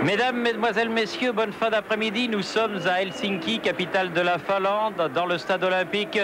Mesdames, Mesdemoiselles, Messieurs, bonne fin d'après-midi. Nous sommes à Helsinki, capitale de la Finlande, dans le stade olympique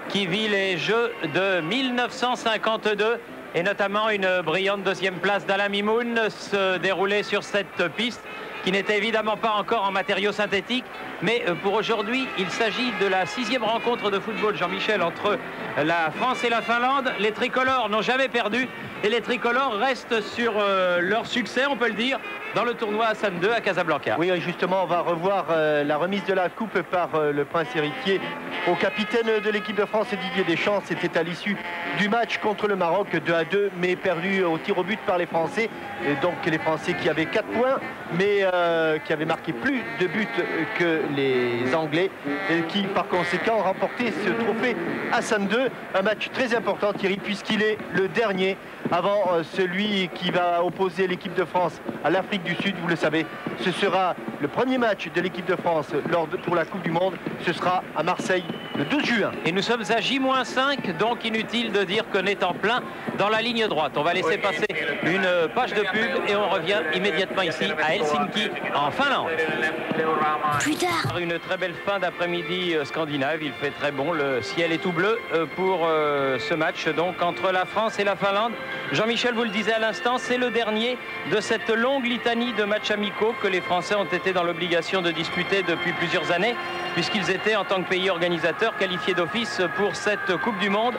qui vit les Jeux de 1952 et notamment une brillante deuxième place d'Alain Mimoun se déroulait sur cette piste qui n'était évidemment pas encore en matériaux synthétiques. Mais pour aujourd'hui, il s'agit de la 6e rencontre de football, Jean-Michel, entre la France et la Finlande. Les tricolores n'ont jamais perdu et les tricolores restent sur leur succès, on peut le dire, dans le tournoi Hassan II à Casablanca. Oui, justement, on va revoir la remise de la coupe par le prince héritier au capitaine de l'équipe de France, Didier Deschamps. C'était à l'issue du match contre le Maroc, 2-2, mais perdu au tir au but par les Français. Et donc les Français qui avaient 4 points, mais qui avaient marqué plus de buts que les Anglais, et qui par conséquent ont remporté ce trophée Hassan II. Un match très important, Thierry, puisqu'il est le dernier avant celui qui va opposer l'équipe de France à l'Afrique du Sud. Vous le savez, ce sera le premier match de l'équipe de France pour la Coupe du Monde. Ce sera à Marseille le 12 juin. Et nous sommes à J-5, donc inutile de dire qu'on est en plein dans la ligne droite. On va laisser passer une page de pub et on revient immédiatement ici à Helsinki, en Finlande. Plus tard. Une très belle fin d'après-midi scandinave. Il fait très bon, le ciel est tout bleu pour ce match donc entre la France et la Finlande. Jean-Michel, vous le disiez à l'instant, c'est le dernier de cette longue litanie de matchs amicaux que les Français ont été dans l'obligation de disputer depuis plusieurs années, puisqu'ils étaient en tant que pays organisateur qualifiés d'office pour cette Coupe du Monde.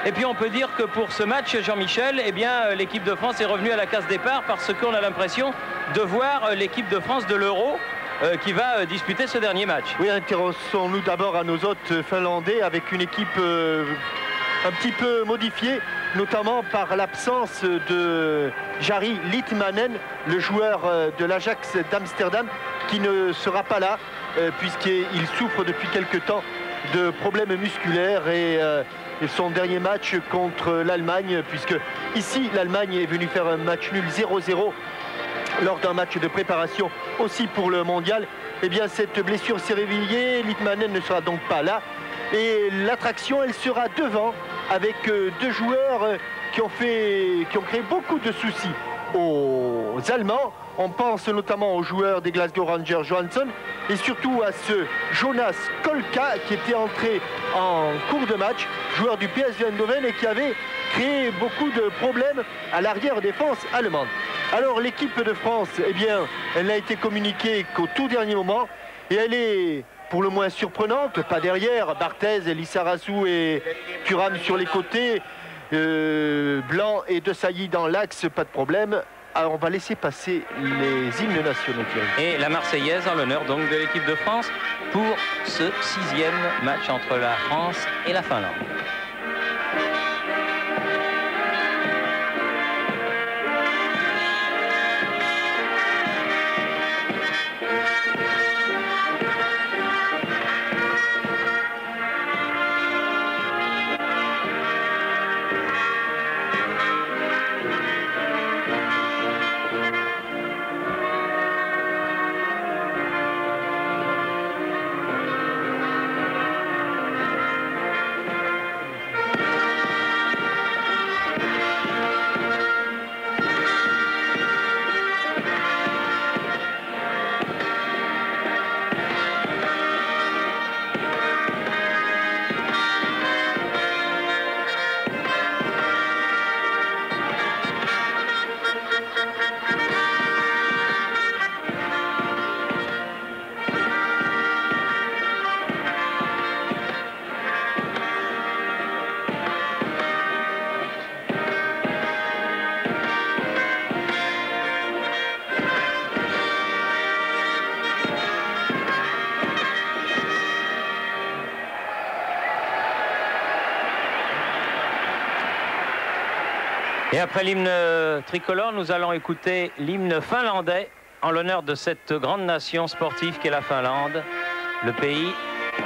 Et puis on peut dire que pour ce match, Jean-Michel, eh bien l'équipe de France est revenue à la case départ parce qu'on a l'impression de voir l'équipe de France de l'Euro qui va disputer ce dernier match. Oui, intéressons-nous d'abord à nos hôtes finlandais avec une équipe un petit peu modifiée, notamment par l'absence de Jari Litmanen, le joueur de l'Ajax d'Amsterdam, qui ne sera pas là puisqu'il souffre depuis quelque temps de problèmes musculaires et son dernier match contre l'Allemagne, puisque ici l'Allemagne est venue faire un match nul 0-0 lors d'un match de préparation aussi pour le mondial. Eh bien cette blessure s'est réveillée, Litmanen ne sera donc pas là et l'attraction elle sera devant avec deux joueurs qui ont créé beaucoup de soucis aux Allemands. On pense notamment aux joueurs des Glasgow Rangers Johansson et surtout à ce Jonas Kolka qui était entré en cours de match, joueur du PSV Eindhoven et qui avait créé beaucoup de problèmes à l'arrière-défense allemande. Alors l'équipe de France, eh bien, elle n'a été communiquée qu'au tout dernier moment et elle est pour le moins surprenante, pas derrière, Barthez, Lissarassou et Thuram sur les côtés, Blanc et Desailly dans l'axe, pas de problème. Alors on va laisser passer les hymnes nationaux. Et la Marseillaise en l'honneur donc de l'équipe de France pour ce 6e match entre la France et la Finlande. Et après l'hymne tricolore, nous allons écouter l'hymne finlandais en l'honneur de cette grande nation sportive qu'est la Finlande, le pays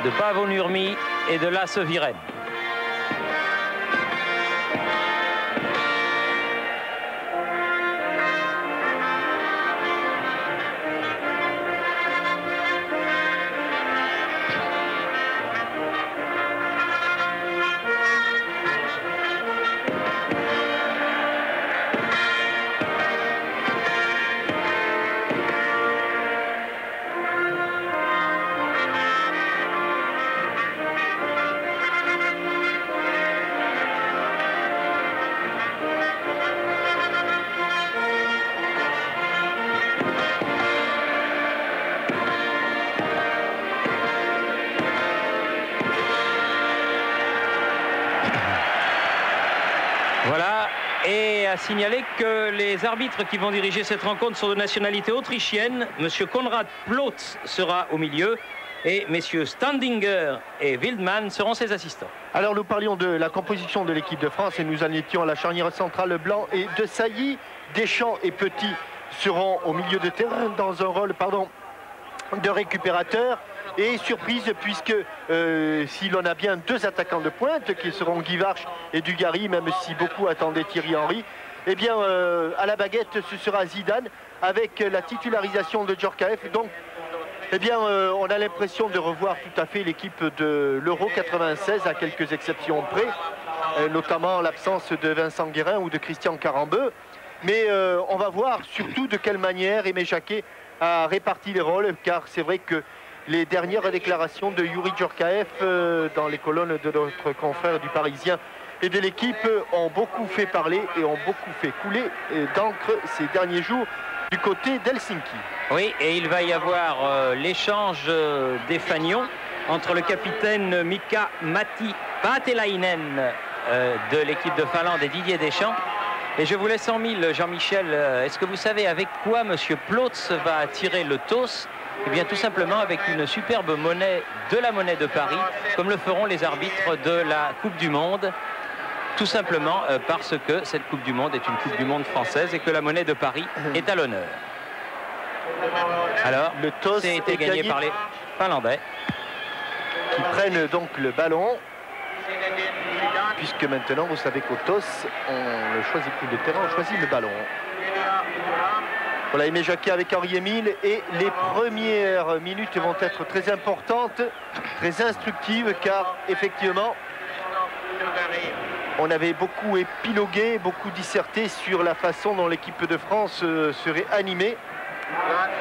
de Paavo Nurmi et de Lasse Viren. Voilà, et à signaler que les arbitres qui vont diriger cette rencontre sont de nationalité autrichienne. Monsieur Konrad Plotz sera au milieu et messieurs Standinger et Wildmann seront ses assistants. Alors nous parlions de la composition de l'équipe de France et nous en étions à la charnière centrale Blanc et de Sailly. Deschamps et Petit seront au milieu de terrain dans un rôle de récupérateur. Et surprise puisque si l'on a bien deux attaquants de pointe qui seront Guy Varche et Dugarry, même si beaucoup attendaient Thierry Henry, eh bien à la baguette ce sera Zidane avec la titularisation de Djorkaeff. Donc eh bien on a l'impression de revoir tout à fait l'équipe de l'Euro 96 à quelques exceptions près, notamment l'absence de Vincent Guérin ou de Christian Carambeu. Mais on va voir surtout de quelle manière Aimé Jacquet a réparti les rôles, car c'est vrai que les dernières déclarations de Youri Djorkaeff dans les colonnes de notre confrère du Parisien et de l'équipe ont beaucoup fait parler et ont beaucoup fait couler d'encre ces derniers jours du côté d'Helsinki. Oui, et il va y avoir l'échange des fanions entre le capitaine Mika-Matti Paatelainen de l'équipe de Finlande et Didier Deschamps. Et je vous laisse en mille, Jean-Michel. Est-ce que vous savez avec quoi M. Plotz va tirer le toss? Eh bien tout simplement avec une superbe monnaie de la monnaie de Paris, comme le feront les arbitres de la Coupe du Monde. Tout simplement parce que cette Coupe du Monde est une Coupe du Monde française et que la monnaie de Paris est à l'honneur. Alors, le toss c'est été gagné par les Finlandais. Qui prennent donc le ballon. Puisque maintenant, vous savez qu'au toss, on ne choisit plus le terrain, on choisit le ballon. Voilà, Aimé Jacquet avec Henri-Émile et les premières minutes vont être très importantes, très instructives, car effectivement, on avait beaucoup épilogué, beaucoup disserté sur la façon dont l'équipe de France serait animée.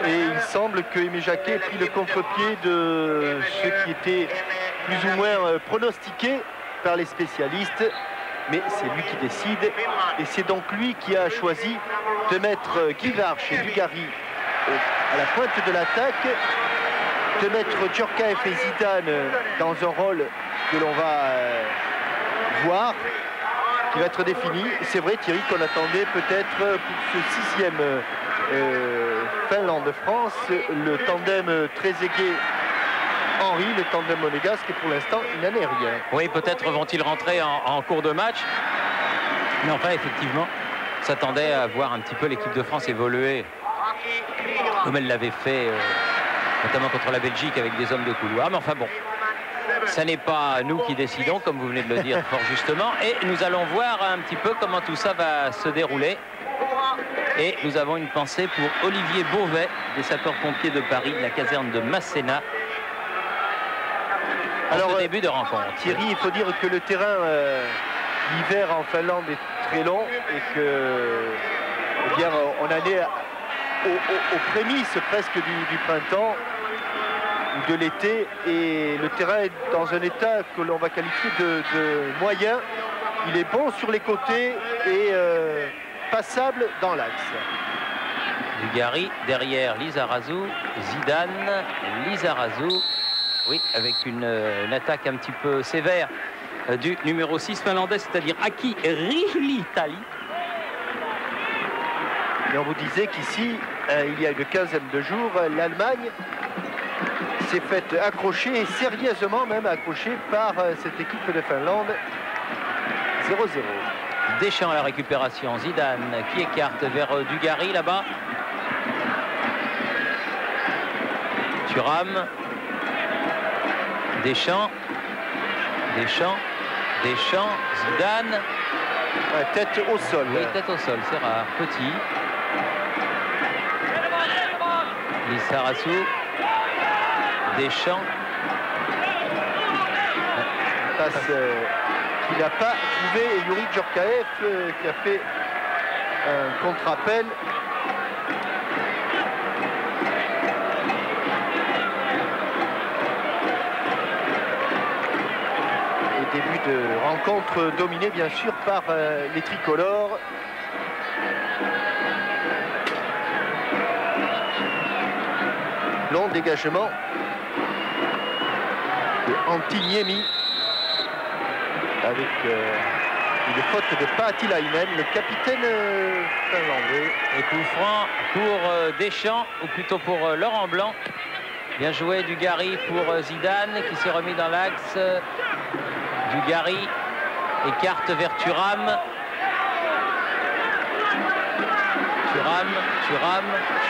Et il semble que Aimé Jacquet ait pris le contre-pied de ce qui était plus ou moins pronostiqué par les spécialistes. Mais c'est lui qui décide et c'est donc lui qui a choisi de mettre Guy Varche et Dugarry à la pointe de l'attaque, de mettre Djorkaeff et Zidane dans un rôle que l'on va voir, qui va être défini. C'est vrai, Thierry, qu'on attendait peut-être pour ce sixième Finlande-France, le tandem Trezeguet Henry, le tandem monégasque, et pour l'instant il n'en est rien. Oui, peut-être vont-ils rentrer en cours de match, mais enfin effectivement s'attendait à voir un petit peu l'équipe de France évoluer comme elle l'avait fait notamment contre la Belgique avec des hommes de couloir. Mais enfin bon, ça n'est pas nous qui décidons, comme vous venez de le dire fort justement, et nous allons voir un petit peu comment tout ça va se dérouler. Et nous avons une pensée pour Olivier Beauvais des sapeurs-pompiers de Paris, de la caserne de Masséna. Alors, ce début de rencontre. Thierry, il faut dire que le terrain, l'hiver en Finlande est très long et que, eh bien, on en est aux prémices presque du printemps ou de l'été, et le terrain est dans un état que l'on va qualifier de moyen. Il est bon sur les côtés et passable dans l'axe. Dugarry derrière Lizarazu, Zidane, Lizarazu. Oui, avec une attaque un petit peu sévère du numéro 6 finlandais, c'est-à-dire Aki Rihlitali. Et on vous disait qu'ici, il y a une quinzaine de jours, l'Allemagne s'est faite accrocher, et sérieusement même accrochée par cette équipe de Finlande. 0-0. Deschamps à la récupération, Zidane qui écarte vers Dugarry là-bas. Thuram. Deschamps, Zidane. Tête au sol. Oui, tête au sol, c'est rare. Petit. Lizarazu. Deschamps. Passe qu'il n'a pas trouvé, et Youri Djorkaeff qui a fait un contre-appel. Début de rencontre dominée bien sûr par les tricolores. Long dégagement de Antiniemi avec Une faute de Paatilainen, le capitaine finlandais. Et coup franc pour Deschamps, ou plutôt pour Laurent Blanc. Bien joué Dugarry pour Zidane qui s'est remis dans l'axe. Dugarry écarte vers Thuram. Thuram,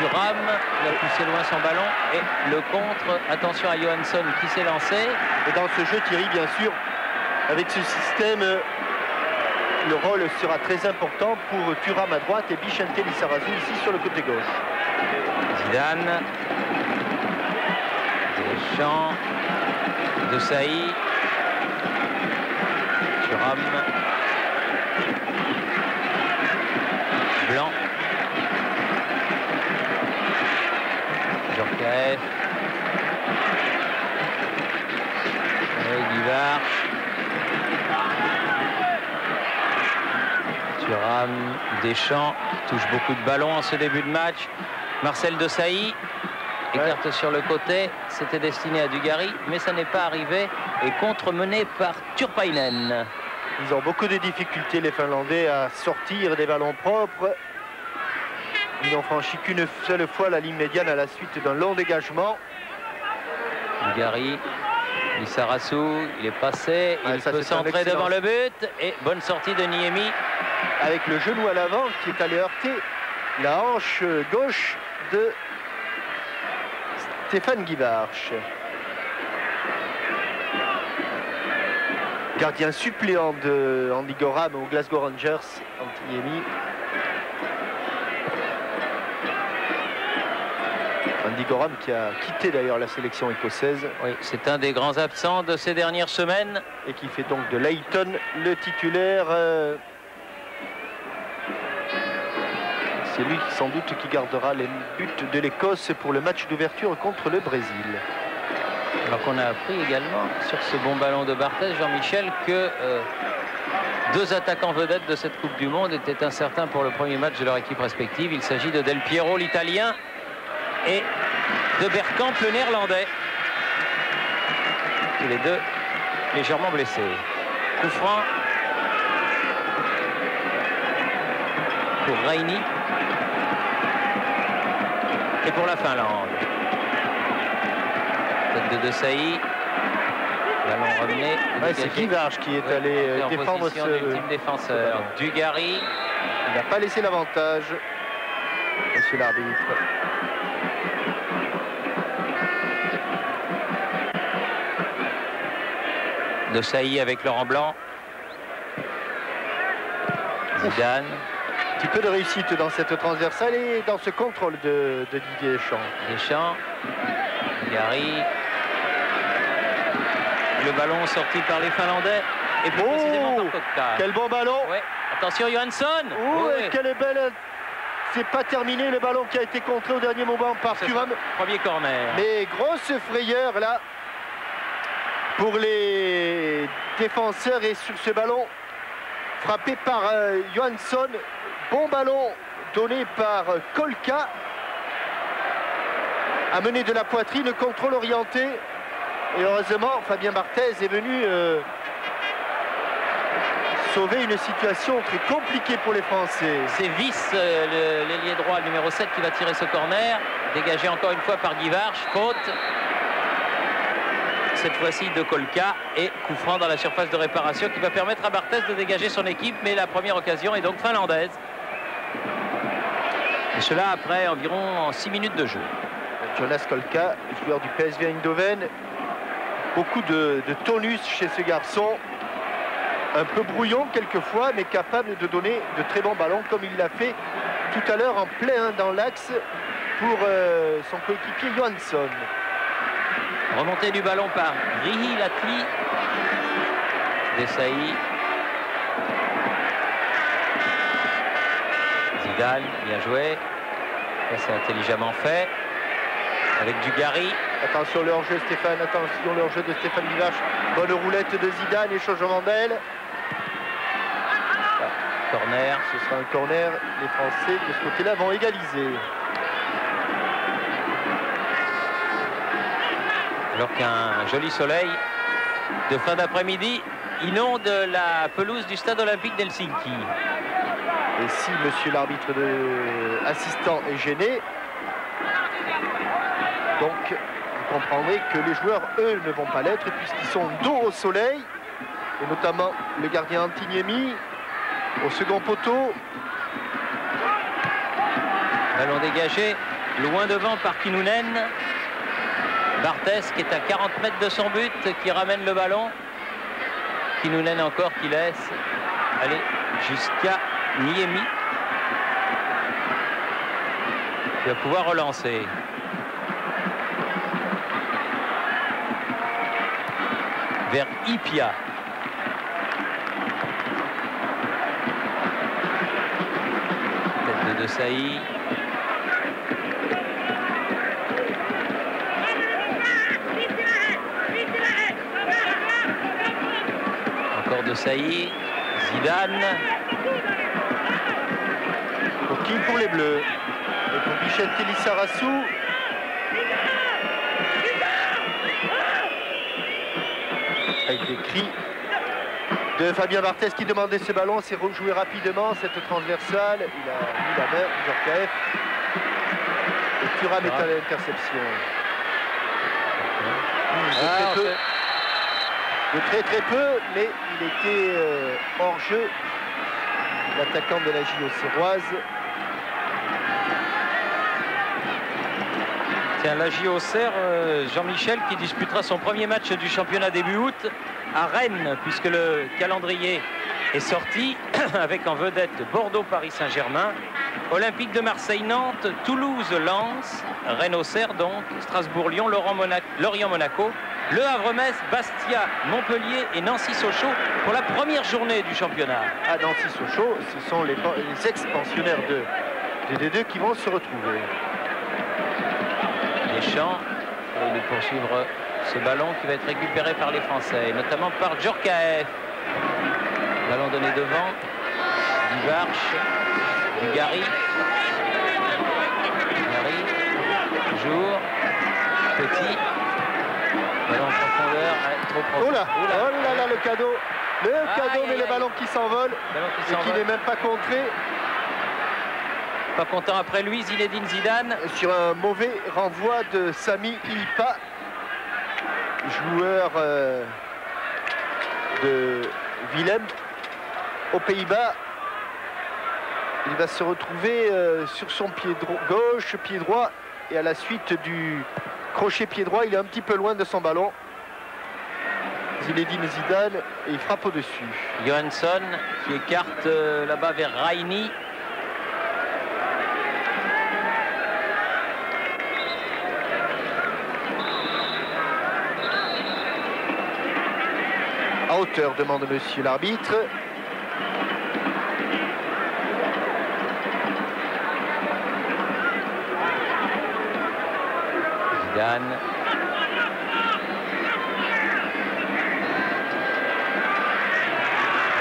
il a poussé loin son ballon et le contre, attention à Johansson qui s'est lancé. Et dans ce jeu, Thierry, bien sûr, avec ce système, le rôle sera très important pour Thuram à droite et Vicente Lizarazu ici sur le côté gauche. Zidane, Deschamps, Desailly, Thuram, Blanc, Djorkaeff, Guivarch, Thuram, Deschamps touche beaucoup de ballons en ce début de match. Marcel Desailly écarte sur le côté, c'était destiné à Dugarry, mais ça n'est pas arrivé et contre-mené par Turpainen. Ils ont beaucoup de difficultés, les Finlandais, à sortir des ballons propres. Ils n'ont franchi qu'une seule fois la ligne médiane à la suite d'un long dégagement. Dugarry, Lizarazu, il est passé, il peut centrer devant le but et bonne sortie de Niemi. Avec le genou à l'avant qui est allé heurter la hanche gauche de Stefan Guivarch. Gardien suppléant de Andy Gorham aux Glasgow Rangers, Niemi. Andy Gorham qui a quitté d'ailleurs la sélection écossaise. Oui, c'est un des grands absents de ces dernières semaines. Et qui fait donc de Leighton le titulaire. C'est lui sans doute qui gardera les buts de l'Écosse pour le match d'ouverture contre le Brésil. Alors qu'on a appris également sur ce bon ballon de Barthez, Jean-Michel, que deux attaquants vedettes de cette Coupe du Monde étaient incertains pour le premier match de leur équipe respective. Il s'agit de Del Piero, l'Italien, et de Bergkamp, le Néerlandais. Tous les deux légèrement blessés. Coup franc pour Raini et pour la Finlande. Tête de Desailly. Ballon ramené. Ouais, c'est Guivarch qui est allé défendre ce défenseur. Dugarry. Il n'a pas laissé l'avantage, monsieur l'arbitre. Desailly avec Laurent Blanc. Zidane. Un petit peu de réussite dans cette transversale et dans ce contrôle de Didier Deschamps. Deschamps. Dugarry. Le ballon sorti par les Finlandais et plus précisément par Kotka. Quel bon ballon. Ouais. Attention Johansson. Oui. Quelle belle. C'est pas terminé le ballon qui a été contré au dernier moment par Thuram. Premier corner. Mais grosse frayeur là pour les défenseurs et sur ce ballon frappé par Johansson. Bon ballon donné par Kolka. Amené de la poitrine, contrôle orienté. Et heureusement, Fabien Barthez est venu sauver une situation très compliquée pour les Français. C'est Viss, l'ailier droit numéro 7, qui va tirer ce corner. Dégagé encore une fois par Guivarch. Faute. Cette fois-ci de Kolka. Et coup franc dans la surface de réparation qui va permettre à Barthez de dégager son équipe. Mais la première occasion est donc finlandaise. Et cela après environ 6 minutes de jeu. Jonas Kolka, joueur du PSV Eindhoven. Beaucoup de tonus chez ce garçon. Un peu brouillon quelquefois, mais capable de donner de très bons ballons, comme il l'a fait tout à l'heure en plein dans l'axe pour son coéquipier Johansson. Remontée du ballon par Rihi Latli. Desailly. Zidane, bien joué. C'est intelligemment fait. Avec Dugarry. Attention le hors-jeu Stéphane, attention le hors-jeu de Stéphane Guivarch. Bonne roulette de Zidane et changement d'aile. Corner. Ce sera un corner. Les Français de ce côté-là vont égaliser. Alors qu'un joli soleil de fin d'après-midi inonde la pelouse du stade olympique d'Helsinki. Et si monsieur l'arbitre assistant est gêné, donc vous comprendrez que les joueurs, eux, ne vont pas l'être puisqu'ils sont dos au soleil, et notamment le gardien Antiniemi au second poteau. Ballon dégagé, loin devant par Kinnunen. Barthez qui est à 40 mètres de son but, qui ramène le ballon. Kinnunen encore qui laisse aller jusqu'à Niemi. Il va pouvoir relancer. Vers Ipia. Tête de Sailly. Encore de Sailly. Zidane. Pour qui? Pour les Bleus. Et pour Michel Télissarassou. Avec des cris de Fabien Barthez qui demandait ce ballon. C'est rejoué rapidement cette transversale. Il a mis la main, Djorkaeff. Et Thuram est à l'interception. De très peu, mais il était hors jeu. L'attaquant de la JO Serroise. Tiens, la JO Serre, Jean-Michel qui disputera son premier match du championnat début août à Rennes, puisque le calendrier est sorti avec en vedette Bordeaux-Paris Saint-Germain, Olympique de Marseille-Nantes, Toulouse-Lens, Rennes-Auxerre donc, Strasbourg-Lyon, Lorient-Monaco, Le Havre-Metz, Bastia, Montpellier et Nancy-Sochaux pour la première journée du championnat. À Nancy-Sochaux, ce sont les ex-pensionnaires de D2 qui vont se retrouver. Deschamps va poursuivre ce ballon qui va être récupéré par les Français, notamment par Djorkaeff. Ballon donné devant, Duvarche, Dugarry, toujours, Petit, ballon en profondeur, trop profond. Oh là, le cadeau, mais le ballon qui s'envole et qui n'est même pas contré. Pas content après lui, Zinedine Zidane. Sur un mauvais renvoi de Sami Ilipa, joueur de Willem aux Pays-Bas. Il va se retrouver sur son pied gauche, pied droit, et à la suite du crochet pied droit, il est un petit peu loin de son ballon. Zinedine Zidane, et il frappe au-dessus. Johansson qui écarte là-bas vers Raini. À hauteur, demande monsieur l'arbitre. Zidane.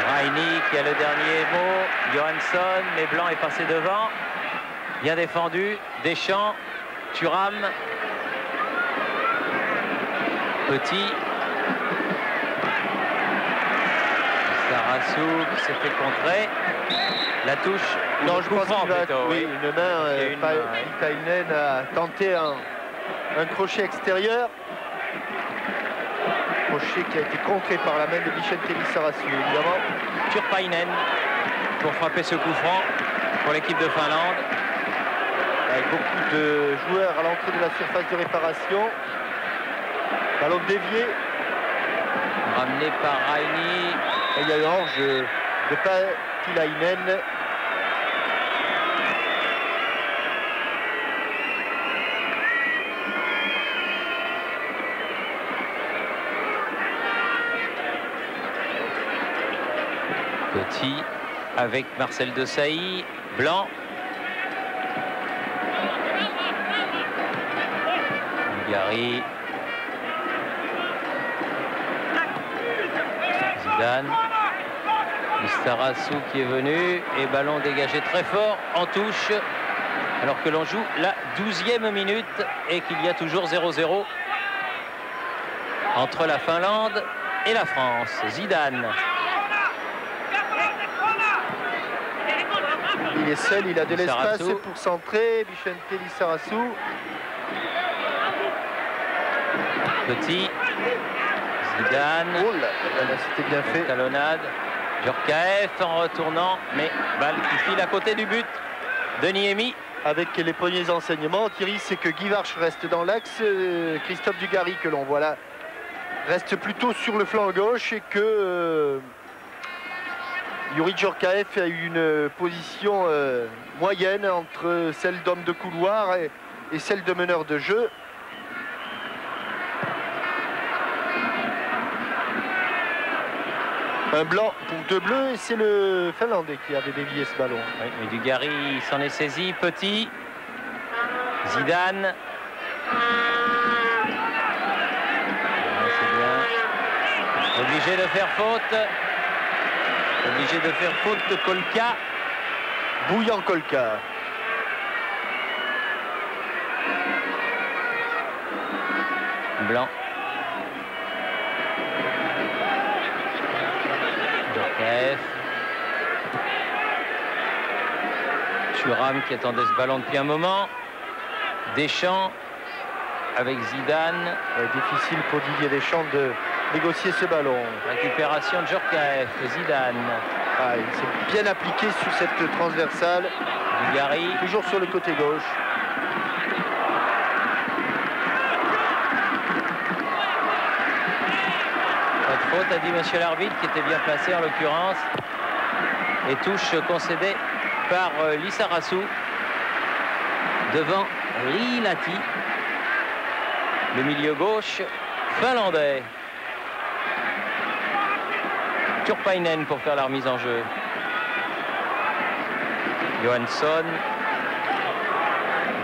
Raini qui a le dernier mot. Johansson, mais Blanc est passé devant. Bien défendu. Deschamps, Thuram. Petit. Sarassou qui s'est fait contrer. La touche. Non, je pense qu'il va une main. Itainen a tenté un crochet extérieur. Crochet qui a été contré par la main de Michel Télissarassou, évidemment. Turpainen pour frapper ce coup franc pour l'équipe de Finlande. Avec beaucoup de joueurs à l'entrée de la surface de réparation. Ballon dévié. Ramené par Raini. Et il y a eu hors jeu de Patilainen. Petit avec Marcel Desailly. Blanc. Dugarry. Zidane. Sarassou qui est venu et ballon dégagé très fort en touche alors que l'on joue la 12e minute et qu'il y a toujours 0-0 entre la Finlande et la France. Zidane. Il est seul, il a de l'espace pour centrer. Vicente Lizarazu. Petit. Zidane. Oh là, c'était bien fait. Talonnade. Djorkaeff en retournant, mais balle qui file à côté du but de Niemi. Avec les premiers enseignements, Thierry, c'est que Guy Varche reste dans l'axe. Christophe Dugarry, que l'on voit là, reste plutôt sur le flanc gauche et que Youri Djorkaeff a eu une position moyenne entre celle d'homme de couloir et celle de meneur de jeu. Un blanc pour 2 bleus et c'est le Finlandais qui avait dévié ce ballon. Oui, mais Dugarry s'en est saisi. Petit. Zidane. C'est bien. Obligé de faire faute. Obligé de faire faute de Kolka. Bouillant Kolka. Blanc. Thuram qui attendait ce ballon depuis un moment. Deschamps avec Zidane. Difficile pour Didier Deschamps de négocier ce ballon. Récupération de Djorkaeff. Zidane. Il s'est bien appliqué sur cette transversale. Dugarry. Toujours sur le côté gauche. Pas de faute, a dit monsieur l'arbitre, qui était bien placé en l'occurrence. Et touche concédée par Lizarazu devant Rilati, le milieu gauche finlandais. Turpainen pour faire la remise en jeu. Johansson.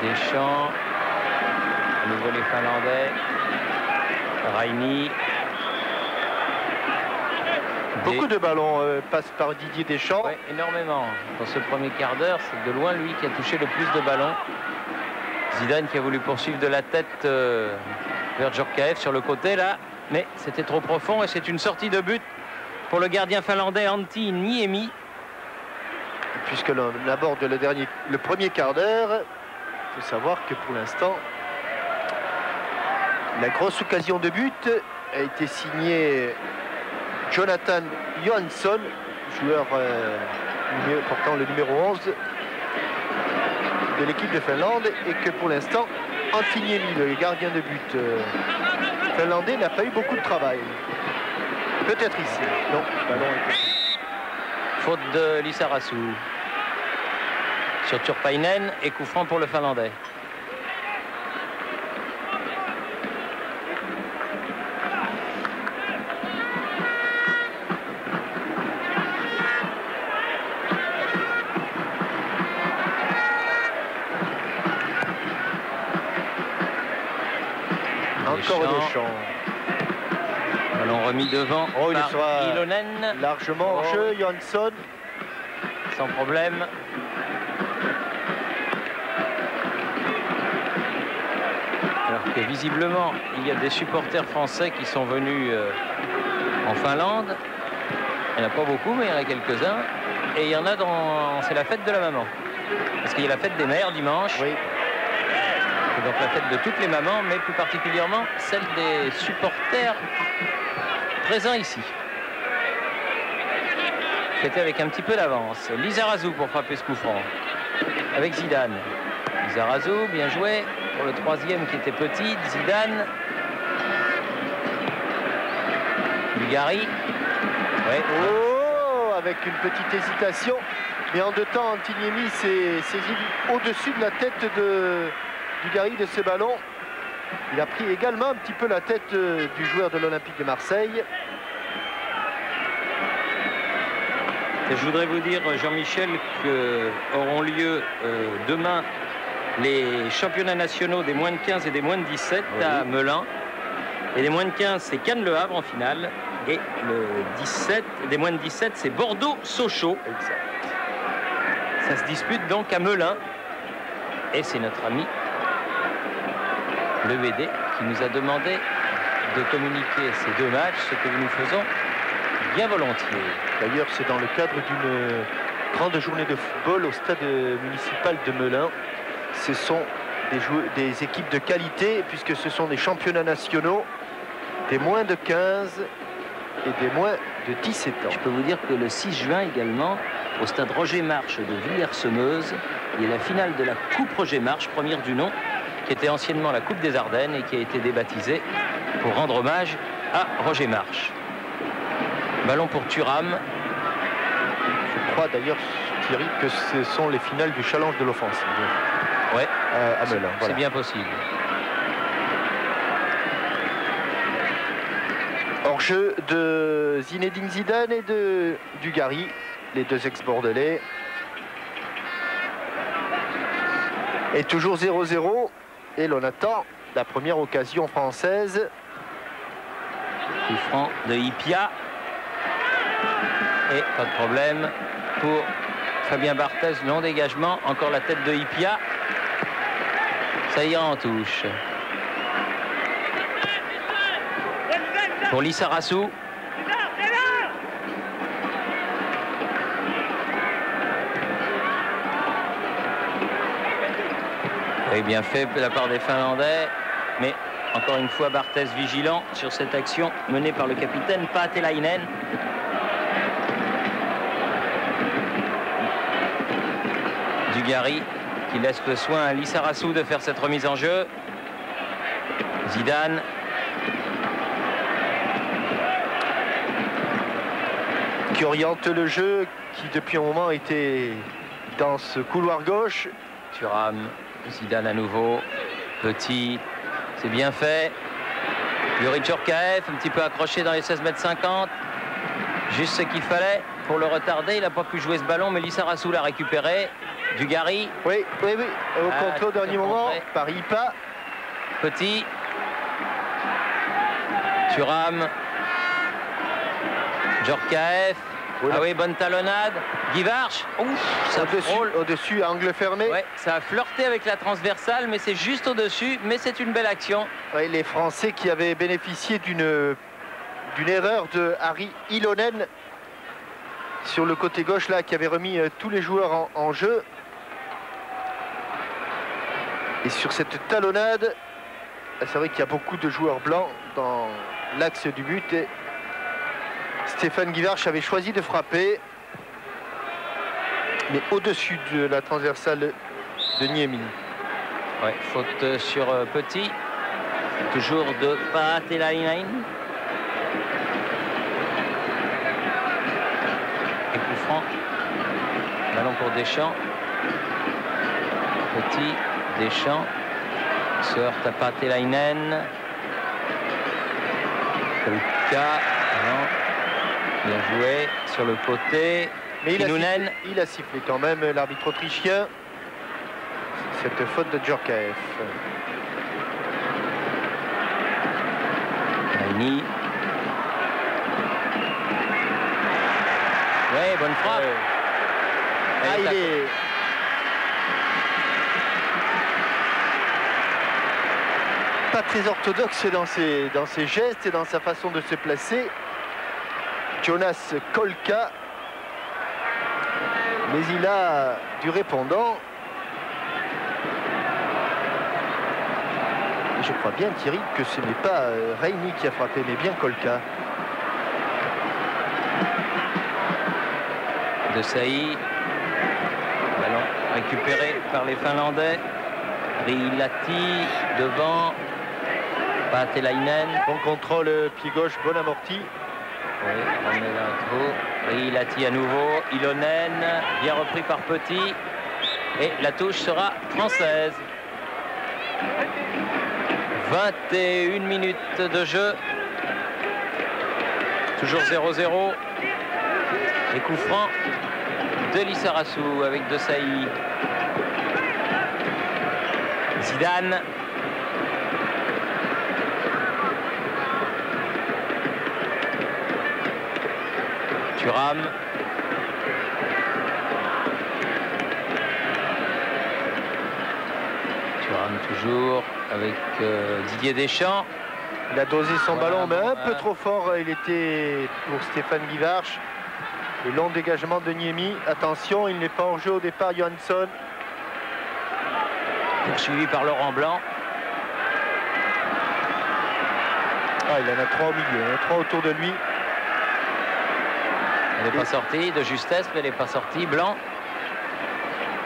Deschamps. À nouveau les Finlandais. Raini. Beaucoup de ballons passent par Didier Deschamps. Oui, énormément. Dans ce premier quart d'heure, c'est de loin lui qui a touché le plus de ballons. Zidane qui a voulu poursuivre de la tête vers Djorkaeff sur le côté là, mais c'était trop profond et c'est une sortie de but pour le gardien finlandais Antti Niemi. Puisque l'on aborde le premier quart d'heure, il faut savoir que pour l'instant, la grosse occasion de but a été signée Jonathan Johansson, joueur portant le numéro 11 de l'équipe de Finlande, et que pour l'instant, Antti Niemi, le gardien de but finlandais, n'a pas eu beaucoup de travail. Peut-être ici. Non, le ballon est... Faute de Lizarazu sur Turpainen et coup franc pour le Finlandais. Encore Deschamps. Ballon remis devant il par sera Ilonen. Largement en jeu, Johansson. Sans problème. Alors que visiblement, il y a des supporters français qui sont venus en Finlande. Il n'y en a pas beaucoup, mais il y en a quelques-uns. Et il y en a dans... C'est la fête de la maman. Parce qu'il y a la fête des mères dimanche. Oui. Et donc la fête de toutes les mamans, mais plus particulièrement celle des supporters présents ici. C'était avec un petit peu d'avance. Lizarazu pour frapper ce coup franc. Avec Zidane. Lizarazu, bien joué. Pour le troisième qui était petit, Zidane. Dugarry. Ouais. Oh, avec une petite hésitation. Mais en deux temps, Antti Niemi s'est saisi au-dessus de la tête de Dugarry de ce ballon. Il a pris également un petit peu la tête du joueur de l'Olympique de Marseille. Et je voudrais vous dire, Jean-Michel, qu'auront lieu demain les championnats nationaux des moins de 15 et des moins de 17 à Melun. Et les moins de 15, c'est Cannes-Le Havre en finale. Et le 17, des moins de 17, c'est Bordeaux-Sochaux. Ça se dispute donc à Melun. Et c'est notre ami le BD qui nous a demandé de communiquer ces deux matchs, ce que nous faisons bien volontiers. D'ailleurs, c'est dans le cadre d'une grande journée de football au stade municipal de Melun. Ce sont des équipes de qualité, puisque ce sont des championnats nationaux, des moins de 15 et des moins de 17 ans. Je peux vous dire que le 6 juin également, au stade Roger Marche de Villers-Semeuse, il y a la finale de la Coupe Roger Marche, première du nom, qui était anciennement la Coupe des Ardennes et qui a été débaptisée pour rendre hommage à Roger Marche. Ballon pour Thuram. Je crois d'ailleurs, Thierry, que ce sont les finales du challenge de l'offensive. Ouais, à Melun. C'est Voilà. bien possible. Hors-jeu de Zinedine Zidane et de Dugarry, les deux ex-bordelais. Et toujours 0-0. Et l'on attend la première occasion française. Coup franc de Ipia. Et pas de problème pour Fabien Barthez, long dégagement, encore la tête de Ipia. Ça ira en touche. Pour Lissarassou. Oui, bien fait de la part des Finlandais, mais encore une fois Barthez vigilant sur cette action menée par le capitaine Paatelainen. Dugarry qui laisse le soin à Lissarassou de faire cette remise en jeu. Zidane. Qui oriente le jeu, qui depuis un moment était dans ce couloir gauche. Thuram, Zidane à nouveau. Petit, c'est bien fait. Yuri Djorkaeff, un petit peu accroché dans les 16,50 m. Juste ce qu'il fallait pour le retarder. Il n'a pas pu jouer ce ballon, mais Lissarassou l'a récupéré. Dugarry. Oui. Au contrôle au dernier moment, par Ipa. Petit. Thuram. Djorkaeff. Ah oui, bonne talonnade. Guivarch. Ça frôle. Au-dessus, angle fermé. Ouais, ça a flirté avec la transversale, mais c'est juste au-dessus. Mais c'est une belle action. Ouais, les Français qui avaient bénéficié d'une erreur de Harry Ilonen sur le côté gauche, là, qui avait remis tous les joueurs en jeu. Et sur cette talonnade, c'est vrai qu'il y a beaucoup de joueurs blancs dans l'axe du but. Et Stéphane Guivarch avait choisi de frapper, mais au-dessus de la transversale de Niemi. Ouais, faute sur Petit. Toujours de Paatelainen. Et coup franc. Ballon pour Deschamps. Petit, Deschamps. Se heurte à Paatelainen. Kolka. Non. Bien joué sur le côté. Mais Kinnunen. il a sifflé quand même l'arbitre autrichien. Cette faute de Djorkaeff. Maini. Ouais, bonne frappe. Ah, il est... pas très orthodoxe dans ses gestes et dans sa façon de se placer. Jonas Kolka. Mais il a du répondant. Et je crois bien, Thierry, que ce n'est pas Reini qui a frappé, mais bien Kolka. De Saï. Ballon récupéré par les Finlandais. Rilati devant. Paatelainen. Bon contrôle, pied gauche, bon amorti. Oui, Rilati à nouveau. Ilonen, bien repris par Petit. Et la touche sera française. 21 minutes de jeu. Toujours 0-0. Et coup franc de Lissarassou avec De Saï. Zidane. Thuram. Thuram toujours avec Didier Deschamps. Il a dosé son Voilà, ballon, mais bon, un peu trop fort. Il était pour Stéphane Guivarch. Et long dégagement de Niemi. Attention, il n'est pas en jeu au départ, Johansson. Poursuivi par Laurent Blanc. Ah, il en a 3 au milieu, hein, 3 autour de lui. Elle n'est pas sortie de justesse, mais elle n'est pas sortie. Blanc.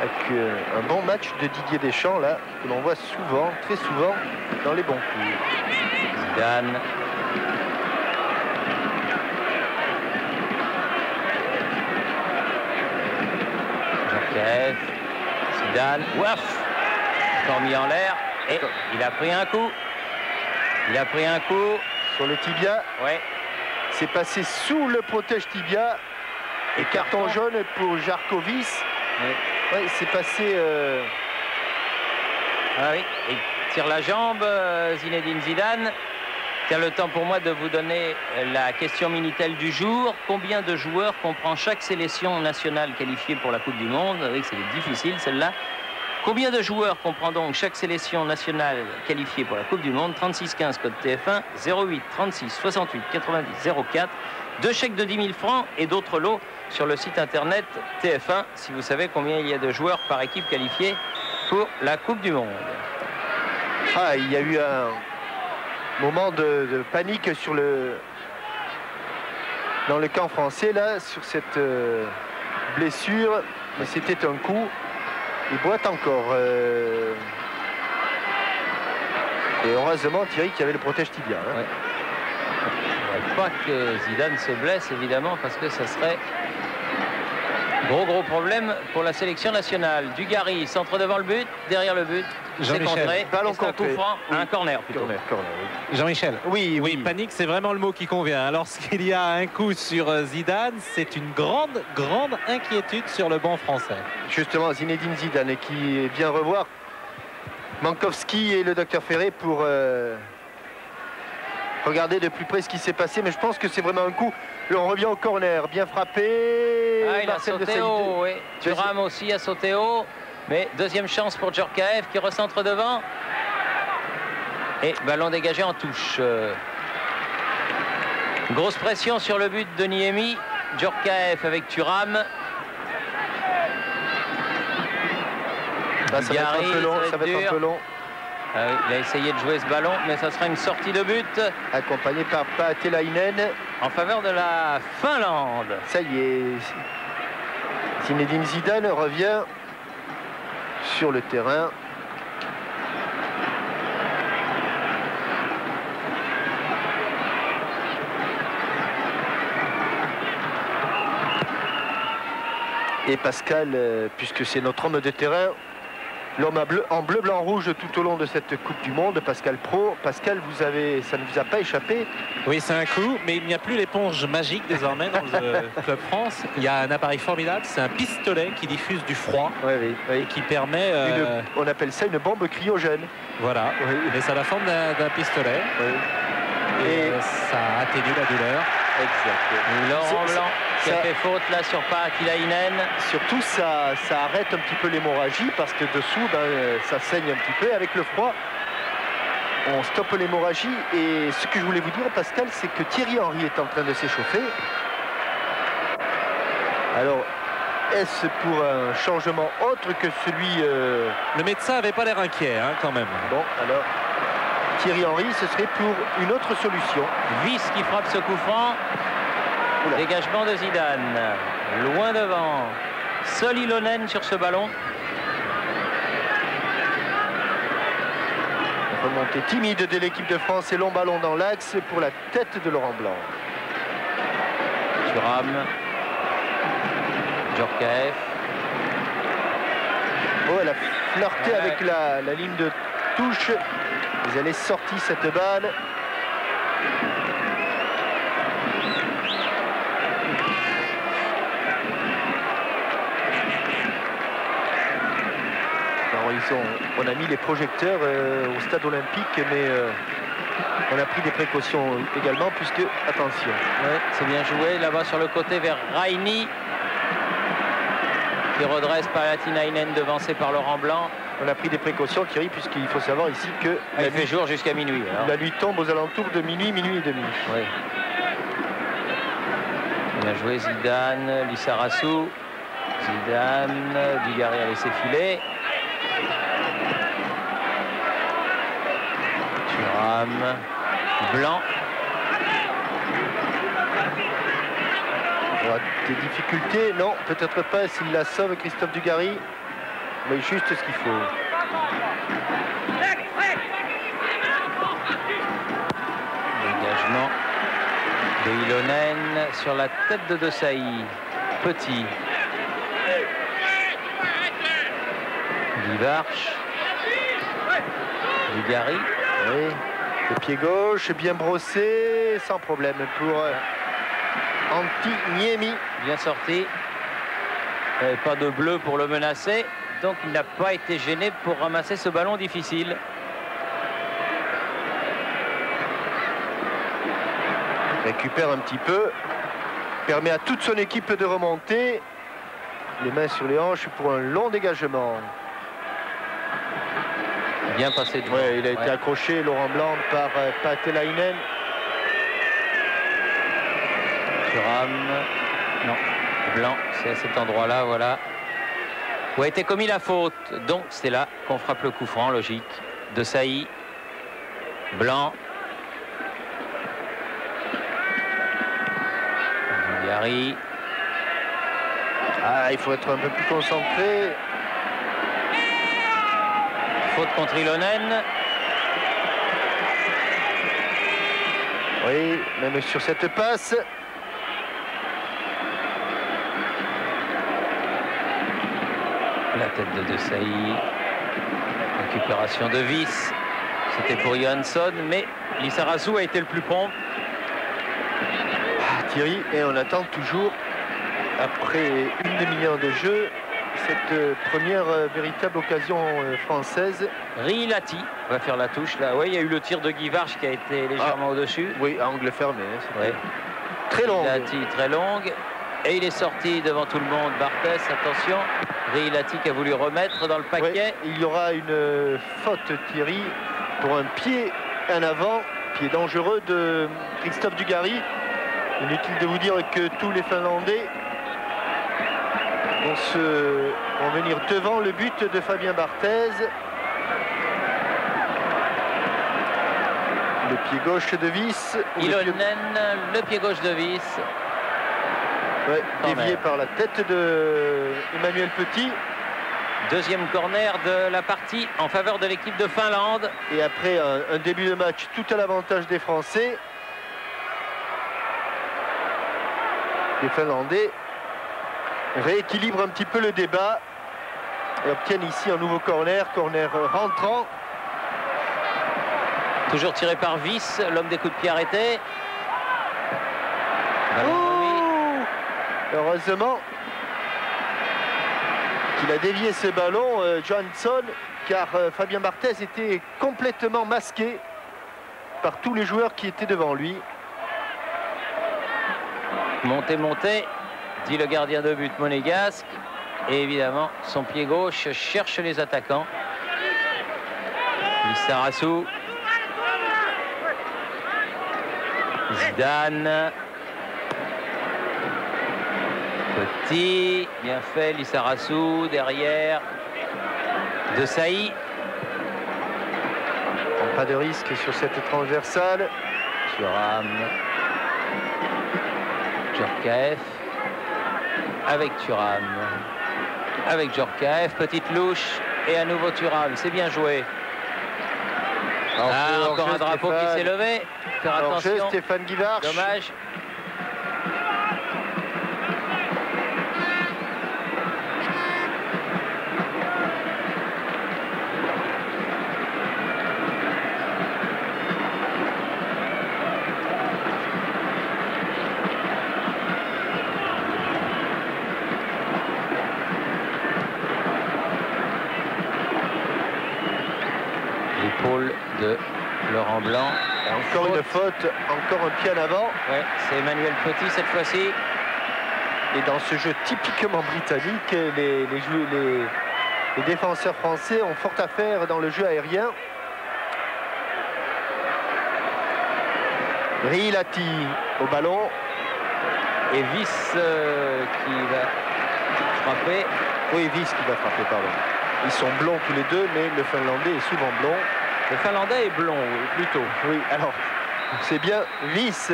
Avec un bon match de Didier Deschamps, là, que l'on voit souvent, très souvent, dans les bons coups. Zidane. Jacques. Zidane. Ouaf. Encore mis en l'air. Et il a pris un coup. Il a pris un coup. Sur le tibia. Ouais. C'est passé sous le protège tibia. Et carton jaune pour Jarkovic. Ouais. Ouais, c'est passé... Ah oui, il tire la jambe, Zinedine Zidane. Tiens, le temps pour moi de vous donner la question Minitel du jour. Combien de joueurs comprend chaque sélection nationale qualifiée pour la Coupe du Monde? Oui, c'est difficile celle-là. Combien de joueurs comprend donc chaque sélection nationale qualifiée pour la Coupe du Monde? 36-15 code TF1, 08 36 68 90 04. 2 chèques de 10 000 francs et d'autres lots sur le site internet TF1 si vous savez combien il y a de joueurs par équipe qualifiés pour la Coupe du Monde. Ah, il y a eu un moment de panique dans le camp français, là, sur cette blessure. Mais c'était un coup. Il boite encore. Et heureusement, Thierry, qui avait le protège tibia. Hein. Ouais. Il ne faudrait pas que Zidane se blesse, évidemment, parce que ça serait gros problème pour la sélection nationale. Dugarry, centre devant le but, derrière le but. C'est contré. Ballon c'est un coup franc, oui. un corner plutôt. Corner, oui. Jean-Michel. Oui. Panique, c'est vraiment le mot qui convient. Lorsqu'il y a un coup sur Zidane, c'est une grande inquiétude sur le banc français. Justement, Zinedine Zidane qui vient revoir Mankowski et le docteur Ferré pour regarder de plus près ce qui s'est passé. Mais je pense que c'est vraiment un coup. Et on revient au corner, bien frappé. Ah, il a sauté haut, oui. Thuram aussi a sauté haut. Mais deuxième chance pour Djorkaeff qui recentre devant. Et ballon dégagé en touche. Grosse pression sur le but de Niemi. Djorkaeff avec Thuram. Là, ça va être un peu long. Ça va être un peu long. Ah oui, il a essayé de jouer ce ballon, mais ça sera une sortie de but. Accompagné par Paatelainen. En faveur de la Finlande. Ça y est. Zinedine Zidane revient sur le terrain. Et Pascal, puisque c'est notre homme de terrain, l'homme en bleu, blanc, rouge tout au long de cette Coupe du Monde, Pascal Pro. Pascal, ça ne vous a pas échappé? Oui, c'est un coup, mais il n'y a plus l'éponge magique désormais dans le Club France. Il y a un appareil formidable, c'est un pistolet qui diffuse du froid et qui permet... on appelle ça une bombe cryogène. Voilà, mais ça a la forme d'un pistolet. Oui. Et ça atténue la douleur. Exact. Laurent Blanc qui a fait faute là sur Paatelainen. Surtout, ça arrête un petit peu l'hémorragie parce que dessous, ça saigne un petit peu. Avec le froid, on stoppe l'hémorragie. Et ce que je voulais vous dire, Pascal, c'est que Thierry Henry est en train de s'échauffer. Alors, est-ce pour un changement autre que celui... Le médecin n'avait pas l'air inquiet, hein, quand même. Bon, alors, Thierry Henry, ce serait pour une autre solution. Vice qui frappe ce coup franc. Oula. Dégagement de Zidane. Loin devant. Seul Ilonen sur ce ballon. Remontée timide de l'équipe de France et long ballon dans l'axe pour la tête de Laurent Blanc. Thuram. Djorkaeff. Oh, elle a flirté avec la ligne de touche. Mais elle est sortie cette balle. Alors, on a mis les projecteurs au stade olympique, mais on a pris des précautions également, puisque, attention. Ouais, c'est bien joué là-bas sur le côté vers Raini, qui redresse Paatelainen devancé par Laurent Blanc. On a pris des précautions, Thierry, puisqu'il faut savoir ici que il fait jour jusqu'à minuit. Alors. La nuit tombe aux alentours de minuit, minuit et demi. Oui. Bien joué Zidane, Lissarassou. Zidane, Dugarry a laissé filer. Thuram, Blanc. Des difficultés, non, peut-être pas s'il la sauve, Christophe Dugarry, mais juste ce qu'il faut. Dégagement de Ilonen sur la tête de Desailly. Petit. Guivarch. Dugarry. Oui. Le pied gauche bien brossé, sans problème pour Antti-Niemi. Bien sorti. Pas de bleu pour le menacer. Donc il n'a pas été gêné pour ramasser ce ballon difficile. Récupère un petit peu. Permet à toute son équipe de remonter. Les mains sur les hanches pour un long dégagement. Bien passé devant. Ouais, il a été accroché, Laurent Blanc, par Paatelainen. Thuram. Non. Blanc, c'est à cet endroit-là, voilà. Où a été commis la faute. Donc c'est là qu'on frappe le coup franc, logique. Desailly. Blanc. Dugarry. Ah, il faut être un peu plus concentré. Faute contre Ilonen. Oui, même sur cette passe. La tête de Desailly. Récupération de Vis. C'était pour Johansson, mais Lissarassou a été le plus prompt. Thierry, et on attend toujours, après une demi-heure de jeu, cette première véritable occasion française. Rilati va faire la touche là. Oui, il y a eu le tir de Guivarch qui a été légèrement au-dessus. Oui, à angle fermé. Oui. Très longue. Rilati très longue. Et il est sorti devant tout le monde. Barthès, attention. Rilati qui a voulu remettre dans le paquet. Oui, il y aura une faute, Thierry, pour un pied en avant, pied dangereux de Christophe Dugarry. Inutile de vous dire que tous les Finlandais vont venir devant le but de Fabien Barthez. Le pied gauche de Vis. Ilonen, le pied gauche de Vis. Ouais, dévié par la tête de Emmanuel Petit. Deuxième corner de la partie en faveur de l'équipe de Finlande. Et après un début de match tout à l'avantage des Français. Les Finlandais rééquilibrent un petit peu le débat et obtiennent ici un nouveau corner rentrant. Toujours tiré par Vis, l'homme des coups de pied arrêtés. Heureusement qu'il a dévié ce ballon, Johansson, car Fabien Barthez était complètement masqué par tous les joueurs qui étaient devant lui. Montez, montez, dit le gardien de but monégasque. Et évidemment, son pied gauche cherche les attaquants. Lissarassou. Zidane. Petit, bien fait, Lissarassou, derrière. Desailly. Pas de risque sur cette transversale. Thuram. Djorkaeff avec Thuram, avec Djorkaeff, petite louche et à nouveau Thuram, c'est bien joué. Encore un drapeau qui s'est levé, faire attention. Stéphane Guivarch. Dommage. De Laurent Blanc. Et encore une faute, encore un pied en avant. Ouais, c'est Emmanuel Petit cette fois-ci. Et dans ce jeu typiquement britannique, les Les défenseurs français ont fort à faire dans le jeu aérien. Rilati au ballon. Et Viss qui va frapper. Oui, Viss qui va frapper, pardon. Ils sont blonds tous les deux, mais le Finlandais est souvent blond. Le Finlandais est blond, plutôt. Oui, alors, c'est bien Viss,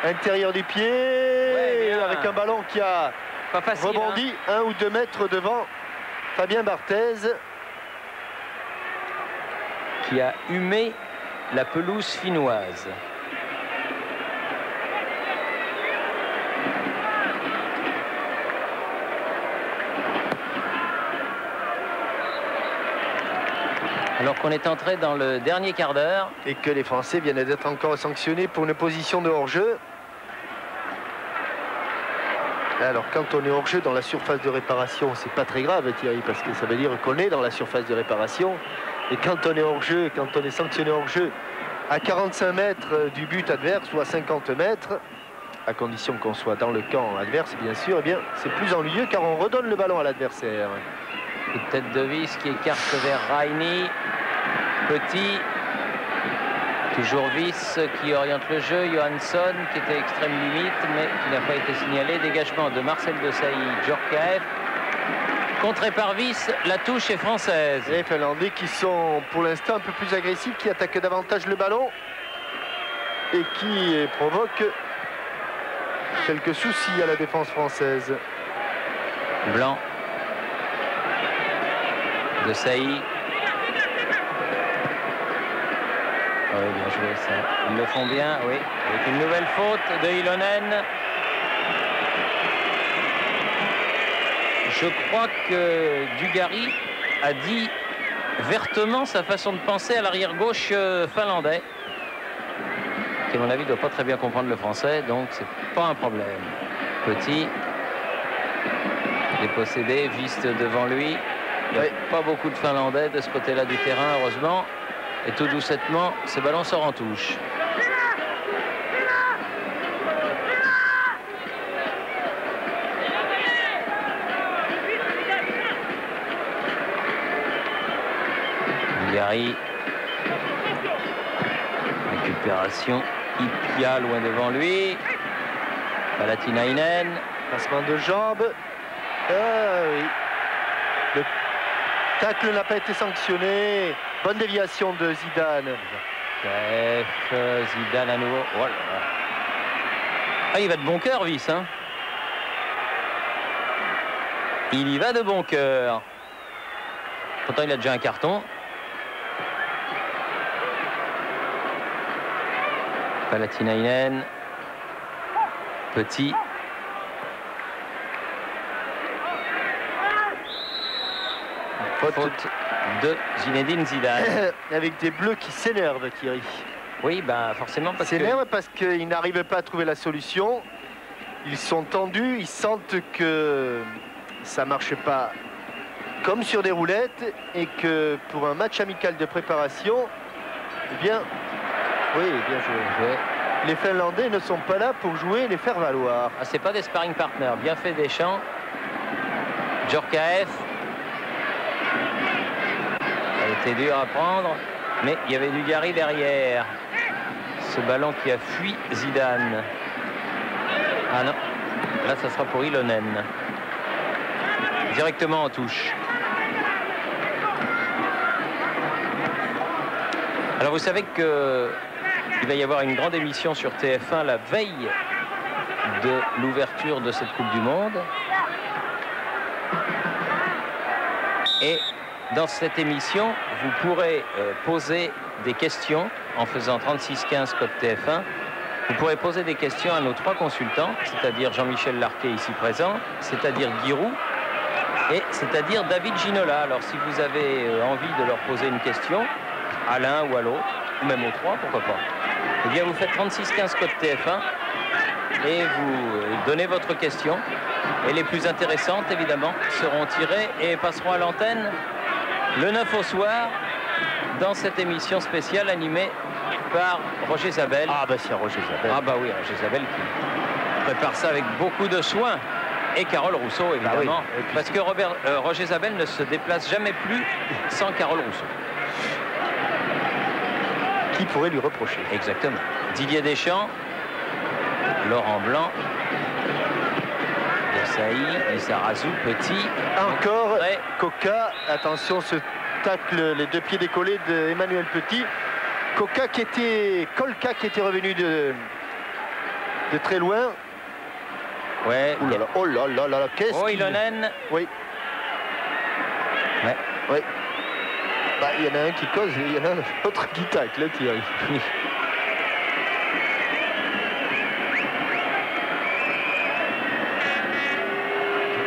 intérieur du pied, ouais, avec un ballon qui a rebondi 1 ou 2 mètres devant Fabien Barthez. Qui a humé la pelouse finnoise. Alors qu'on est entré dans le dernier quart d'heure. Et que les Français viennent d'être encore sanctionnés pour une position de hors-jeu. Alors quand on est hors-jeu dans la surface de réparation, c'est pas très grave, Thierry, parce que ça veut dire qu'on est dans la surface de réparation. Et quand on est hors-jeu, quand on est sanctionné hors-jeu à 45 mètres du but adverse ou à 50 mètres, à condition qu'on soit dans le camp adverse, bien sûr, eh bien c'est plus ennuyeux car on redonne le ballon à l'adversaire. Une tête de Viss qui écarte vers Raini. Petit. Toujours Viss qui oriente le jeu. Johansson qui était extrême limite mais qui n'a pas été signalé. Dégagement de Marcel Desailly. Djorkaeff. Contré par Viss. La touche est française. Les Finlandais qui sont pour l'instant un peu plus agressifs, qui attaquent davantage le ballon et qui provoquent quelques soucis à la défense française. Blanc. Desailly. Oui, bien joué ça. Ils le font bien, oui. Avec une nouvelle faute de Ilonen. Je crois que Dugarry a dit vertement sa façon de penser à l'arrière-gauche finlandais. Qui, à mon avis, ne doit pas très bien comprendre le français, donc c'est pas un problème. Petit. Dépossédé, Viss devant lui. Il n'y a pas beaucoup de Finlandais de ce côté-là du terrain, heureusement. Et tout doucettement, ce ballon sort en touche. Dugarry. Récupération. Ipia loin devant lui. Palatinainen. Passement de jambes. Oui. Le tacle n'a pas été sanctionné. Bonne déviation de Zidane. Zidane à nouveau. Oh là là. Ah, il va de bon cœur, Viss. Hein. Il y va de bon cœur. Pourtant, il a déjà un carton. Palatinainen. Petit. Faute de Zinedine Zidane. Avec des bleus qui s'énervent, Thierry. Oui, bah forcément parce que... s'énervent parce qu'ils n'arrivent pas à trouver la solution. Ils sont tendus, ils sentent que ça ne marche pas comme sur des roulettes et que pour un match amical de préparation, eh bien, oui, bien joué. Ouais. Les Finlandais ne sont pas là pour jouer et les faire valoir. Ah, c'est pas des sparring partners. Bien fait Deschamps. Djorkaeff. Ça a été dur à prendre, mais il y avait Dugarry derrière. Ce ballon qui a fui Zidane. Ah non, là ça sera pour Ilonen. Directement en touche. Alors vous savez que il va y avoir une grande émission sur TF1 la veille de l'ouverture de cette Coupe du Monde. Et dans cette émission, vous pourrez poser des questions en faisant 3615 code TF1. Vous pourrez poser des questions à nos 3 consultants, c'est-à-dire Jean-Michel Larquet ici présent, c'est-à-dire Guy Roux et c'est-à-dire David Ginola. Alors si vous avez envie de leur poser une question, à l'un ou à l'autre, ou même aux 3, pourquoi pas, eh bien vous faites 3615 code TF1 et vous donnez votre question. Et les plus intéressantes, évidemment, seront tirées et passeront à l'antenne le 9 au soir dans cette émission spéciale animée par Roger Zabel. Ah bah c'est Roger Zabel. Ah bah oui, Roger Zabel qui prépare ça avec beaucoup de soin. Et Carole Rousseau, évidemment. Ah oui. Parce que Roger Zabel ne se déplace jamais plus sans Carole Rousseau. Qui pourrait lui reprocher? Exactement. Didier Deschamps, Laurent Blanc, Desailly, Lissarazu, Petit. Encore Coca. Attention, ce tacle, les deux pieds décollés d'Emmanuel Petit. Colka qui était revenu de très loin. Ouais. Ouh là là, oh là là là, qu'est-ce qu'il... Ilonen. Oui. Ouais. Oui. Bah, il y en a un qui cause, il y en a un autre qui tacle, là, qui arrive.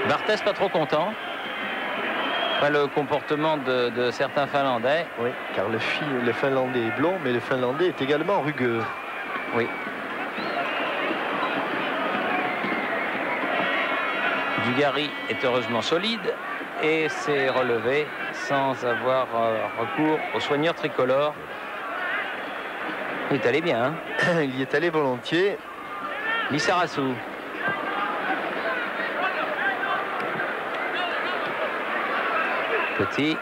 Barthès pas trop content. Pas le comportement de certains Finlandais. Oui, car le Finlandais est blond, mais le Finlandais est également rugueux. Oui. Dugarry est heureusement solide et s'est relevé sans avoir recours aux soigneurs tricolores. Il est allé bien. Hein. Il y est allé volontiers. Lissarazu. Petit.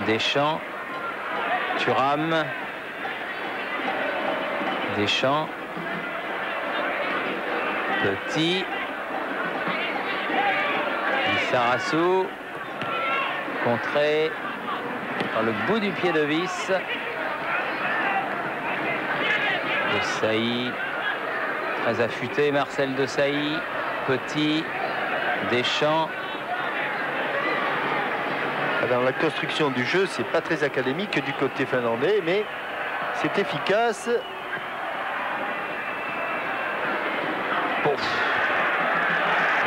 Deschamps. Thuram. Deschamps. Petit. Lissarazu. Contré par le bout du pied de vis. Desailly. Très affûté, Marcel Desailly. Petit. Deschamps. Dans la construction du jeu, c'est pas très académique du côté finlandais, mais c'est efficace.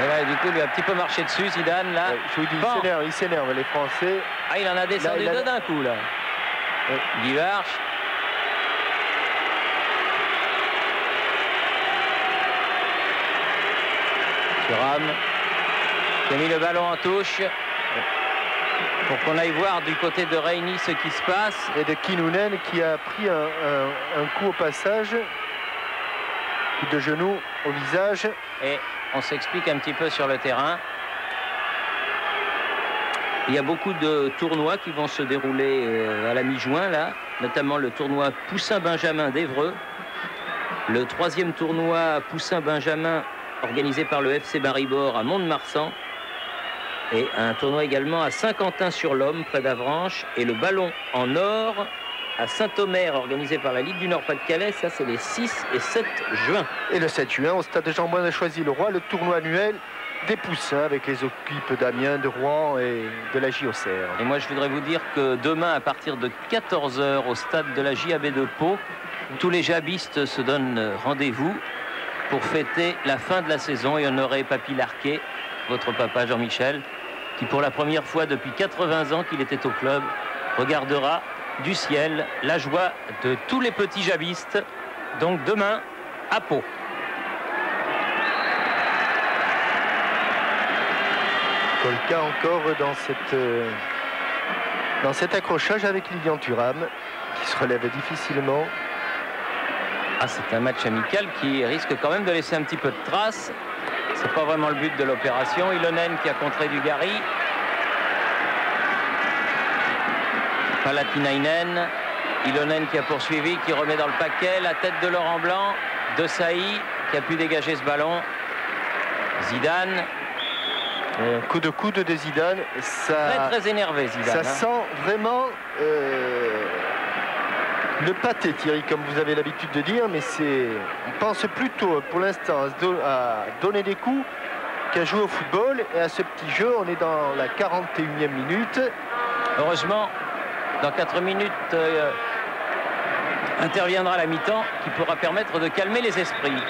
Et là, du coup, il a un petit peu marché dessus, Zidane, là. Ouais, je vous dis, il s'énerve, les Français. Ah, il en a descendu deux d'un coup, là. Ouais. Guy Varch. Thuram, qui a mis le ballon en touche. Pour qu'on aille voir du côté de Reigny ce qui se passe. Et de Kinnunen qui a pris un coup au passage. Coup de genou au visage. Et on s'explique un petit peu sur le terrain. Il y a beaucoup de tournois qui vont se dérouler à la mi-juin, là. Notamment le tournoi Poussin-Benjamin d'Évreux. Le 3e tournoi Poussin-Benjamin organisé par le FC Maribor à Mont-de-Marsan. Et un tournoi également à Saint-Quentin-sur-Lomme, près d'Avranches. Et le ballon en or à Saint-Omer, organisé par la Ligue du Nord-Pas-de-Calais. Ça, c'est les 6 et 7 juin. Et le 7 juin, au stade de Jean-Bouin de Choisy-le-Roi, le tournoi annuel des Poussins, avec les équipes d'Amiens, de Rouen et de la JOCR. Et moi, je voudrais vous dire que demain, à partir de 14 h, au stade de la JAB de Pau, tous les jabistes se donnent rendez-vous pour fêter la fin de la saison et honorer Papy Larquet, votre papa Jean-Michel, qui pour la première fois depuis 80 ans qu'il était au club, regardera du ciel la joie de tous les petits jabistes. Donc demain, à Pau. Colka encore dans cet accrochage avec Lilian Thuram, qui se relève difficilement. Ah, c'est un match amical qui risque quand même de laisser un petit peu de traces. C'est pas vraiment le but de l'opération. Ilonen qui a contré Dugarry. Palatinainen. Ilonen qui a poursuivi, qui remet dans le paquet. La tête de Laurent Blanc. Desailly qui a pu dégager ce ballon. Zidane. Un coup de coude de Zidane. Ça, très énervé, Zidane. Ça sent vraiment le pâté, Thierry, comme vous avez l'habitude de dire, mais on pense plutôt pour l'instant à donner des coups qu'à jouer au football. Et à ce petit jeu, on est dans la 41e minute. Heureusement, dans 4 minutes, interviendra la mi-temps qui pourra permettre de calmer les esprits.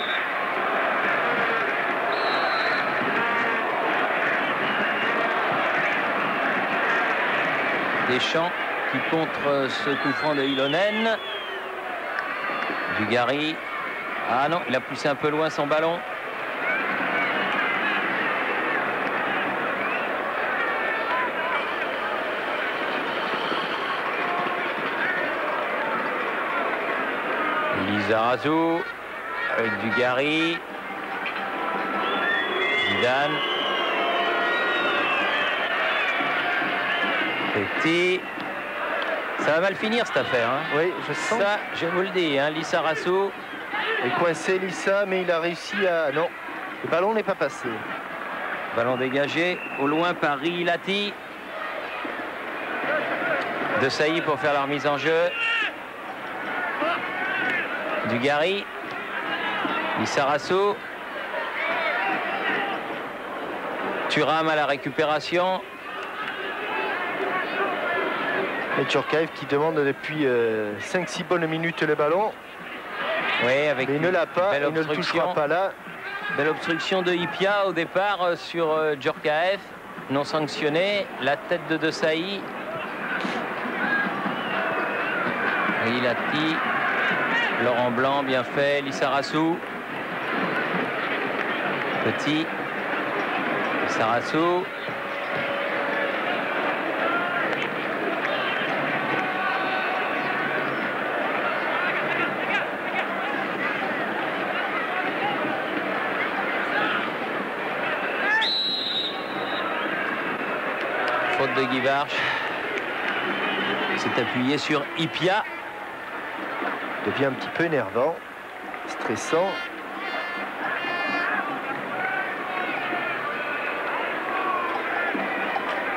Deschamps qui contre ce coup franc de Ilonen. Dugarry. Ah non, il a poussé un peu loin son ballon. Lissarazu avec Dugarry. Zidane. Petit. Ça va mal finir cette affaire. Hein. Oui, je sens. Ça, je vous le dis, hein, Lissarassou. est coincé Lissa, mais il a réussi à... Non, le ballon n'est pas passé. Ballon dégagé, au loin par Rilati. De Sailly pour faire la remise en jeu. Dugarry. Lissarassou. Thuram à la récupération. Et Djorkaeff qui demande depuis 5-6 bonnes minutes le ballon. Oui, avec mais il ne l'a pas, il ne le touchera pas là. Belle obstruction de Ipia au départ sur Djorkaeff, non sanctionné. La tête de Sailly. Rilati. Laurent Blanc, bien fait. Lissarassou. Petit. Lissarassou. Faute de Guy Varche. S'est appuyé sur Ipia. Devient un petit peu énervant, stressant.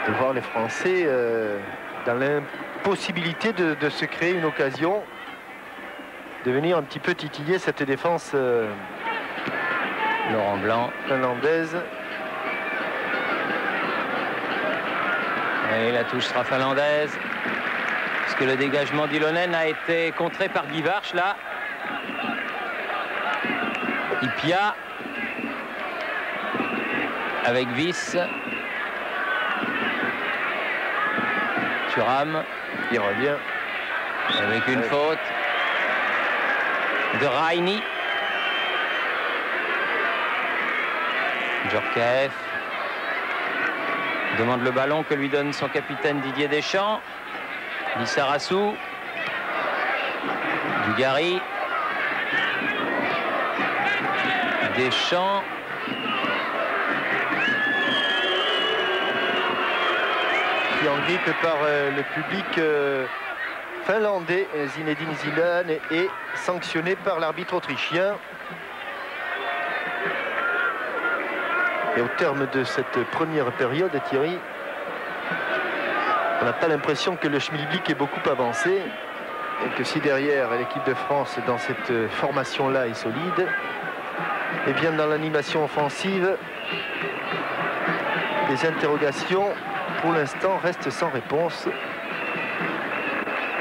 De voir les Français dans l'impossibilité de se créer une occasion, de venir un petit peu titiller cette défense Laurent Blanc. Finlandaise. Et la touche sera finlandaise. Parce que le dégagement d'Ilonen a été contré par Guy Varche là. Ipia. Avec Viss. Thuram. Il revient. Avec une faute de Raini. Djorkaeff demande le ballon que lui donne son capitaine Didier Deschamps. Lissarassou. Dugarry. Deschamps. Qui en grippe par le public finlandais. Zinedine Zidane est sanctionné par l'arbitre autrichien. Et au terme de cette première période, Thierry, on n'a pas l'impression que le schmilblick est beaucoup avancé et que si derrière l'équipe de France dans cette formation-là est solide, et bien dans l'animation offensive, les interrogations pour l'instant restent sans réponse.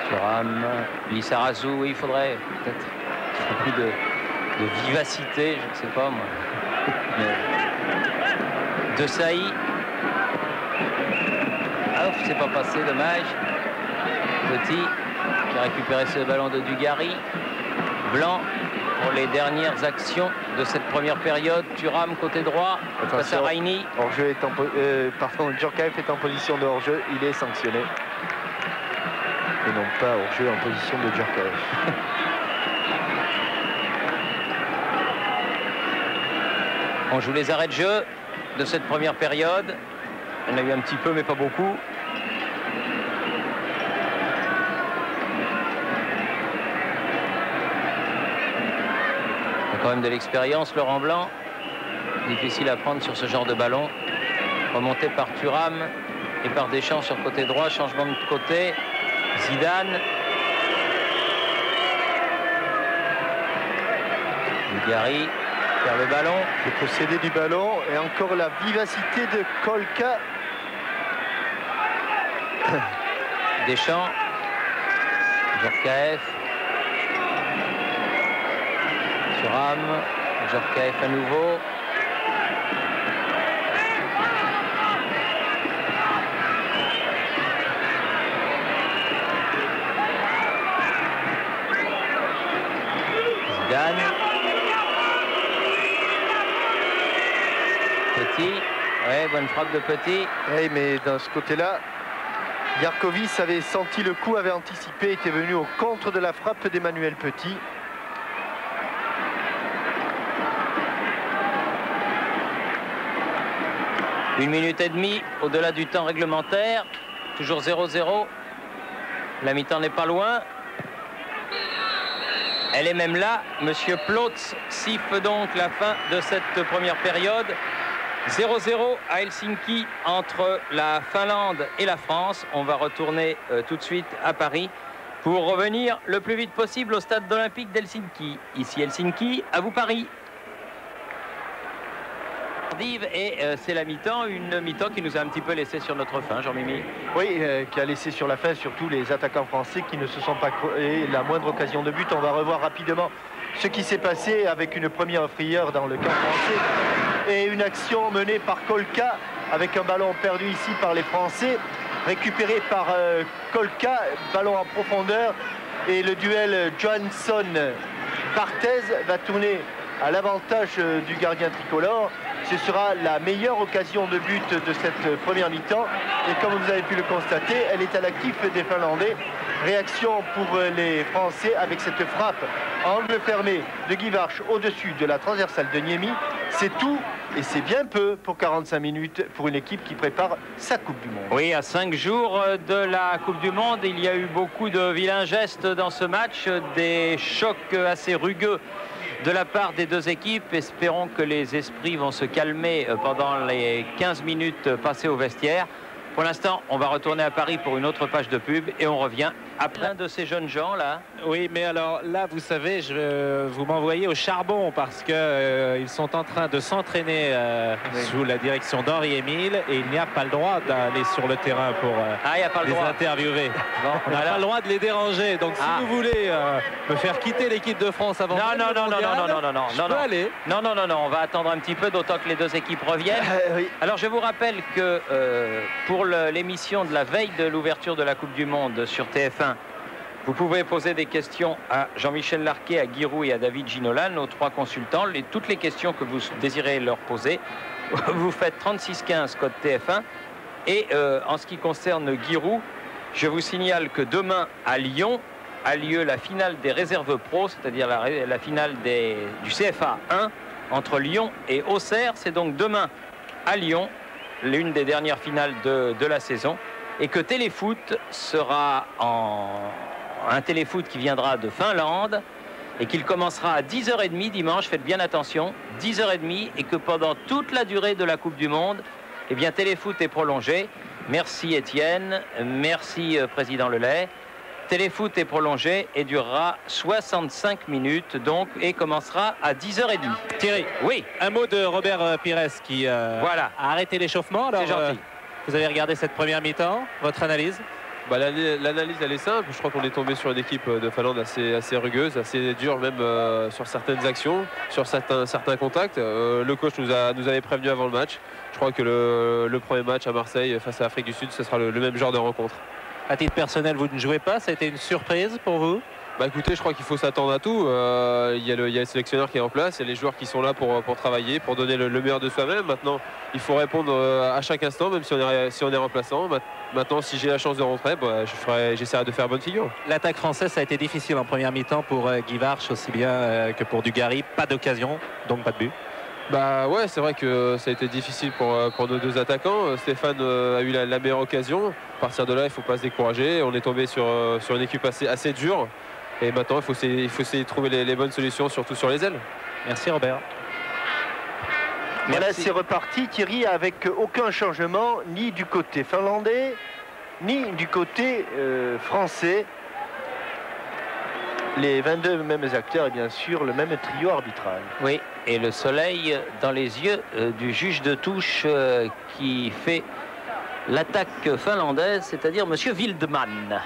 Thuram, Lissarassou, oui, il faudrait peut-être un peu plus de vivacité, je ne sais pas moi. De Sailly. Ah, c'est pas passé, dommage. Petit qui a récupéré ce ballon de Dugarry. Blanc pour les dernières actions de cette première période. Thuram côté droit, face à Raini. Hors-jeu est pardon, Djorkaeff est en position de hors-jeu, il est sanctionné. Et non pas hors-jeu en position de Djorkaeff. On joue les arrêts de jeu de cette première période. Il y en a eu un petit peu, mais pas beaucoup. Il y a quand même de l'expérience, Laurent Blanc. Difficile à prendre sur ce genre de ballon. Remonté par Thuram et par Deschamps sur côté droit. Changement de côté. Zidane. Dugarry. Vers le ballon. Le procédé du ballon et encore la vivacité de Kolka. Deschamps. Djorkaeff. Thuram. Djorkaeff à nouveau. Zidane. Petit, ouais, bonne frappe de Petit. Oui, mais dans ce côté-là, Yarkovic avait senti le coup, avait anticipé, était venu au contre de la frappe d'Emmanuel Petit. 1 minute et demie au-delà du temps réglementaire. Toujours 0-0. La mi-temps n'est pas loin. Elle est même là. Monsieur Plotz siffle donc la fin de cette première période. 0-0 à Helsinki entre la Finlande et la France. On va retourner tout de suite à Paris pour revenir le plus vite possible au stade olympique d'Helsinki. Ici Helsinki, à vous Paris. Et c'est la mi-temps, une mi-temps qui nous a un petit peu laissé sur notre faim, Jean-Mimi. Oui, qui a laissé sur la fin surtout les attaquants français qui ne se sont pas créés la moindre occasion de but. On va revoir rapidement ce qui s'est passé avec une première frayeur dans le camp français et une action menée par Kolka avec un ballon perdu ici par les Français, récupéré par Kolka, ballon en profondeur, et le duel Johansson-Barthez va tourner à l'avantage du gardien tricolore. Ce sera la meilleure occasion de but de cette première mi-temps. Et comme vous avez pu le constater, elle est à l'actif des Finlandais. Réaction pour les Français avec cette frappe à angle fermé de Guy Varche au-dessus de la transversale de Niemi. C'est tout et c'est bien peu pour 45 minutes pour une équipe qui prépare sa Coupe du Monde. Oui, à 5 jours de la Coupe du Monde, il y a eu beaucoup de vilains gestes dans ce match, des chocs assez rugueux de la part des deux équipes. Espérons que les esprits vont se calmer pendant les 15 minutes passées au vestiaire. Pour l'instant, on va retourner à Paris pour une autre page de pub et on revient à plein de ces jeunes gens là. Oui, mais alors là, vous savez, vous m'envoyez au charbon parce que ils sont en train de s'entraîner sous la direction d'Henri-Émile et il n'y a pas le droit d'aller sur le terrain pour les interviewer. Bon, on n'a pas le droit de les déranger. Donc si vous voulez me faire quitter l'équipe de France avant non, on va attendre un petit peu, d'autant que les deux équipes reviennent. Oui. Alors je vous rappelle que pour l'émission de la veille de l'ouverture de la Coupe du Monde sur TF1, vous pouvez poser des questions à Jean-Michel Larquet, à Guy Roux et à David Ginola, nos trois consultants. Toutes les questions que vous désirez leur poser, vous faites 3615 code TF1. Et en ce qui concerne Guy Roux, je vous signale que demain à Lyon a lieu la finale des réserves pro, c'est-à-dire la finale du CFA 1 entre Lyon et Auxerre. C'est donc demain à Lyon, l'une des dernières finales de la saison, et que Téléfoot sera un Téléfoot qui viendra de Finlande et qu'il commencera à 10h30 dimanche, faites bien attention, 10h30, et que pendant toute la durée de la Coupe du Monde, eh bien Téléfoot est prolongé. Merci Étienne, merci Président Lelay. Téléfoot est prolongé et durera 65 minutes donc et commencera à 10h30. Thierry, oui, un mot de Robert Pires qui voilà, a arrêté l'échauffement. C'est gentil. Vous avez regardé cette première mi-temps, votre analyse? L'analyse elle est simple, je crois qu'on est tombé sur une équipe de Finlande assez rugueuse, assez dure même sur certaines actions, sur certains contacts. Le coach nous avait prévenu avant le match. Je crois que le premier match à Marseille face à l'Afrique du Sud, ce sera le même genre de rencontre. À titre personnel, vous ne jouez pas, ça a été une surprise pour vous? Bah écoutez, je crois qu'il faut s'attendre à tout. Il y a le sélectionneur qui est en place, il y a les joueurs qui sont là pour travailler, pour donner le meilleur de soi-même. Maintenant, il faut répondre à chaque instant, même si on est remplaçant. Maintenant, si j'ai la chance de rentrer, bah, j'essaierai de faire bonne figure. L'attaque française, ça a été difficile en première mi-temps pour Guy Varche, aussi bien que pour Dugarry. Pas d'occasion, donc pas de but. Bah ouais, c'est vrai que ça a été difficile pour nos deux attaquants. Stéphane a eu la meilleure occasion. À partir de là, il ne faut pas se décourager. On est tombé sur une équipe assez dure. Et maintenant, il faut essayer de trouver les bonnes solutions, surtout sur les ailes. Merci Robert. Voilà, c'est reparti Thierry avec aucun changement, ni du côté finlandais, ni du côté français. Les 22 mêmes acteurs et bien sûr le même trio arbitral. Oui, et le soleil dans les yeux du juge de touche qui fait l'attaque finlandaise, c'est-à-dire Monsieur Wildman.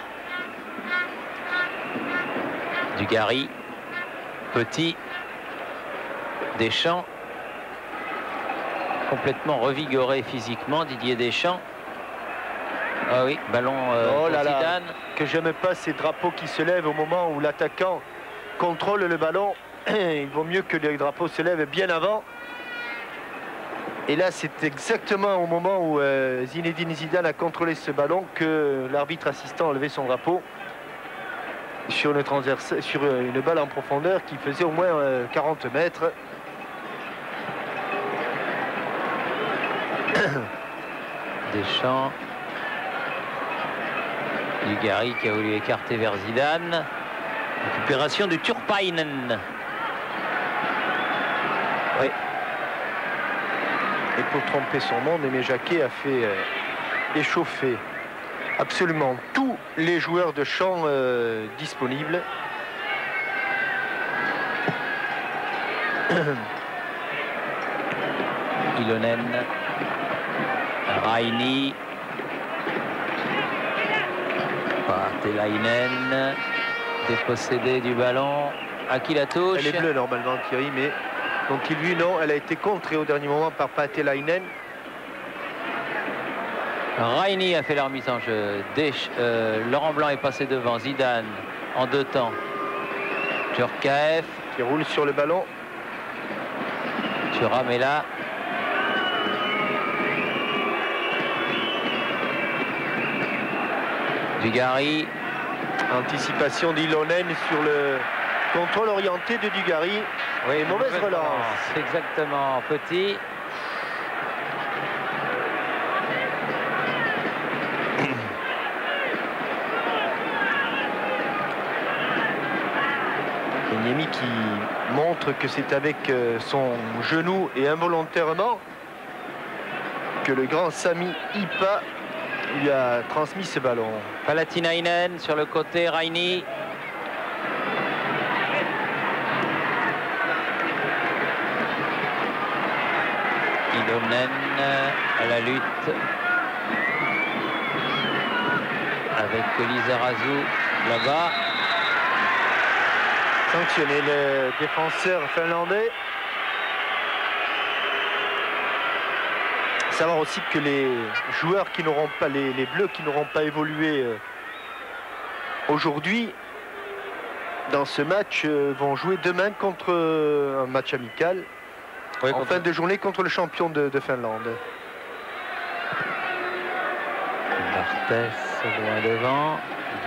Dugarry, Petit, Deschamps, complètement revigoré physiquement, Didier Deschamps. Ah oui, ballon oh là là, Zidane. que j'aime pas ces drapeaux qui se lèvent au moment où l'attaquant contrôle le ballon. Il vaut mieux que les drapeaux se lèvent bien avant. Et là, c'est exactement au moment où Zinedine Zidane a contrôlé ce ballon que l'arbitre assistant a levé son drapeau sur une balle en profondeur qui faisait au moins 40 mètres. Deschamps. Dugarry qui a voulu écarter vers Zidane. Récupération du Turpainen. Oui. Et pour tromper son monde, Aimé Jacquet a fait échauffer absolument tous les joueurs de champ disponibles. Ilonen, Raini, Paatelainen, dépossédé du ballon. À qui la touche? Elle est bleue normalement, Thierry, mais donc il lui non, elle a été contrée au dernier moment par Paatelainen. Raini a fait la remise en jeu. Laurent Blanc est passé devant. Zidane en 2 temps. Djurkaeff qui roule sur le ballon. Thuram est là. Dugarry. Anticipation d'Ilonen sur le contrôle orienté de Dugarry. Oui, mauvaise relance. Exactement, petit. Kenyemi qui montre que c'est avec son genou et involontairement que le grand Sami Ipa lui a transmis ce ballon. Palatinainen sur le côté, Raini. Ilonen à la lutte avec Lizarazu là-bas. Sanctionné le défenseur finlandais. Savoir aussi que les joueurs qui n'auront pas, les Bleus qui n'auront pas évolué aujourd'hui dans ce match vont jouer demain contre un match amical. Oui, en fin de journée contre le champion de Finlande. Barthès loin devant.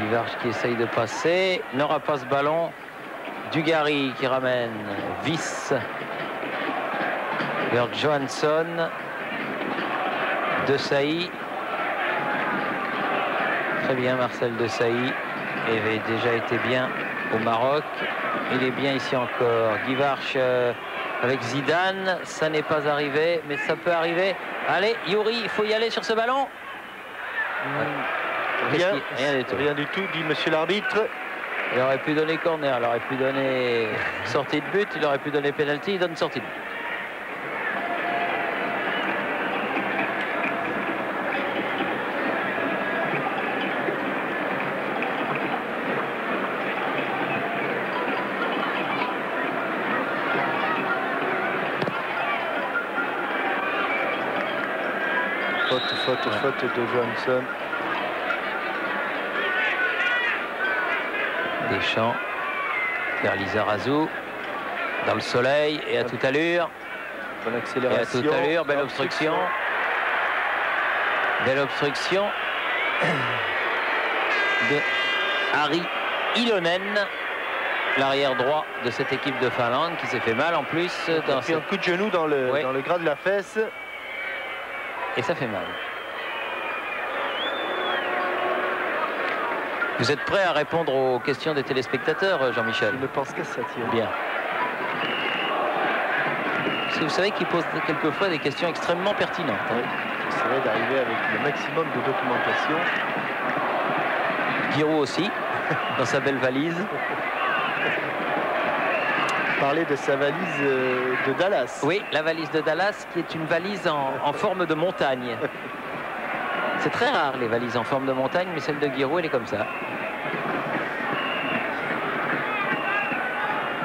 Guivarch qui essaye de passer. N'aura pas ce ballon. Dugarry qui ramène. Viss vers Johansson. Desailly. Très bien Marcel Desailly. Il avait déjà été bien au Maroc. Il est bien ici encore. Guivarch avec Zidane. Ça n'est pas arrivé, mais ça peut arriver. Allez, Youri, il faut y aller sur ce ballon. Rien du tout, dit monsieur l'arbitre. Il aurait pu donner corner, il aurait pu donner sortie de but, il aurait pu donner penalty, il donne sortie de but. Faute de Johansson. Deschamps vers Lizarazu dans le soleil et à toute allure. Bonne accélération. Et à toute allure, belle obstruction. Belle obstruction de Harri Ilonen, l'arrière droit de cette équipe de Finlande qui s'est fait mal en plus. Il a fait un coup de genou dans le gras de la fesse. Et ça fait mal. Vous êtes prêt à répondre aux questions des téléspectateurs, Jean-Michel? Je ne pense qu'à ça, Thierry. Bien. Parce que vous savez qu'ils posent quelquefois des questions extrêmement pertinentes. Oui, j'essaierai d'arriver avec le maximum de documentation. Giroud aussi, dans sa belle valise. Parler de sa valise de Dallas. Oui, la valise de Dallas qui est une valise en forme de montagne. C'est très rare les valises en forme de montagne, mais celle de Giroud elle est comme ça.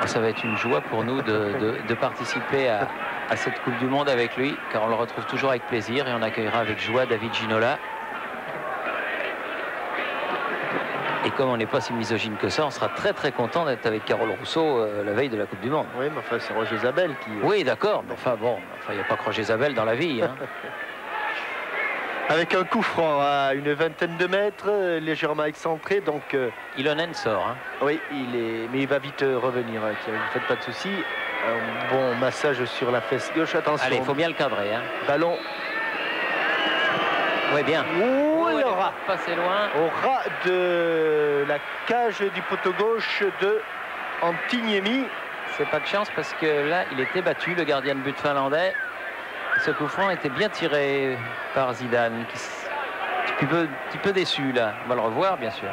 Ça va être une joie pour nous de participer à cette Coupe du Monde avec lui, car on le retrouve toujours avec plaisir et on accueillera avec joie David Ginola. Et comme on n'est pas si misogyne que ça, on sera très très content d'être avec Carole Rousseau la veille de la Coupe du Monde. Oui, mais enfin c'est Roger Zabel qui... Oui, d'accord, mais enfin bon, il n'y a pas que Roger Zabel dans la vie. Hein. Avec un coup franc à une vingtaine de mètres, légèrement excentré, donc... Ilonen sort. Hein. Oui, mais il va vite revenir, Thierry, ne faites pas de soucis. Un bon massage sur la fesse gauche, attention. Allez, il faut bien le cadrer. Hein. Ballon Oui, bien. Oh, le rat. Passé loin. Au ras de la cage du poteau gauche de Antiniemi. C'est pas de chance parce que là, il était battu, le gardien de but finlandais. Ce coup franc était bien tiré par Zidane, qui est un petit peu déçu là. On va le revoir, bien sûr.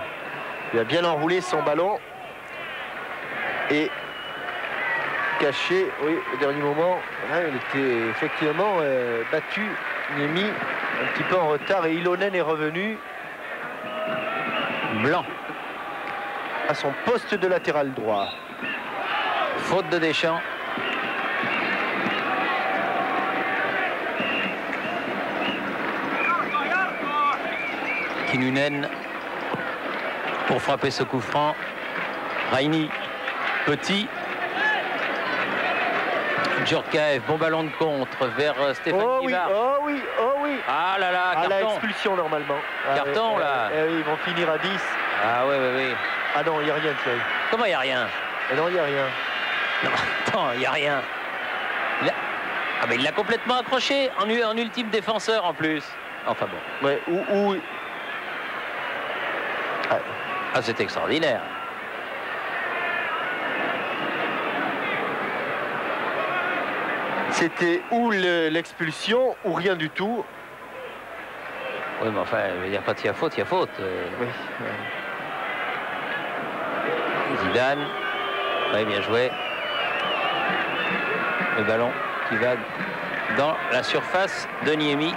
Il a bien enroulé son ballon et caché, oui, au dernier moment. Ouais, il était effectivement battu, Niemi, un petit peu en retard, et Ilonen est revenu. Blanc. À son poste de latéral droit. Faute de Deschamps. Kinnunen pour frapper ce coup franc. Raini, petit. Djorkaeff, bon ballon de contre vers Stéphane Kivart. Oh oui, oh oui. Ah là là, à carton. la expulsion normalement. Carton là. Oui, ils vont finir à 10. Ah ouais, ouais, ouais. Ah non, il n'y a rien, Thierry. Comment il n'y a rien? Non, il n'y a rien. Non, attends, il n'y a rien. Ah mais il l'a complètement accroché en ultime défenseur en plus. Enfin bon. Ouais, Ah, c'est extraordinaire. C'était ou l'expulsion ou rien du tout. Oui, mais enfin, il n'y a pas de faute, il y a faute. Oui. Zidane. Oui, bien joué. Le ballon qui va dans la surface de Niemi.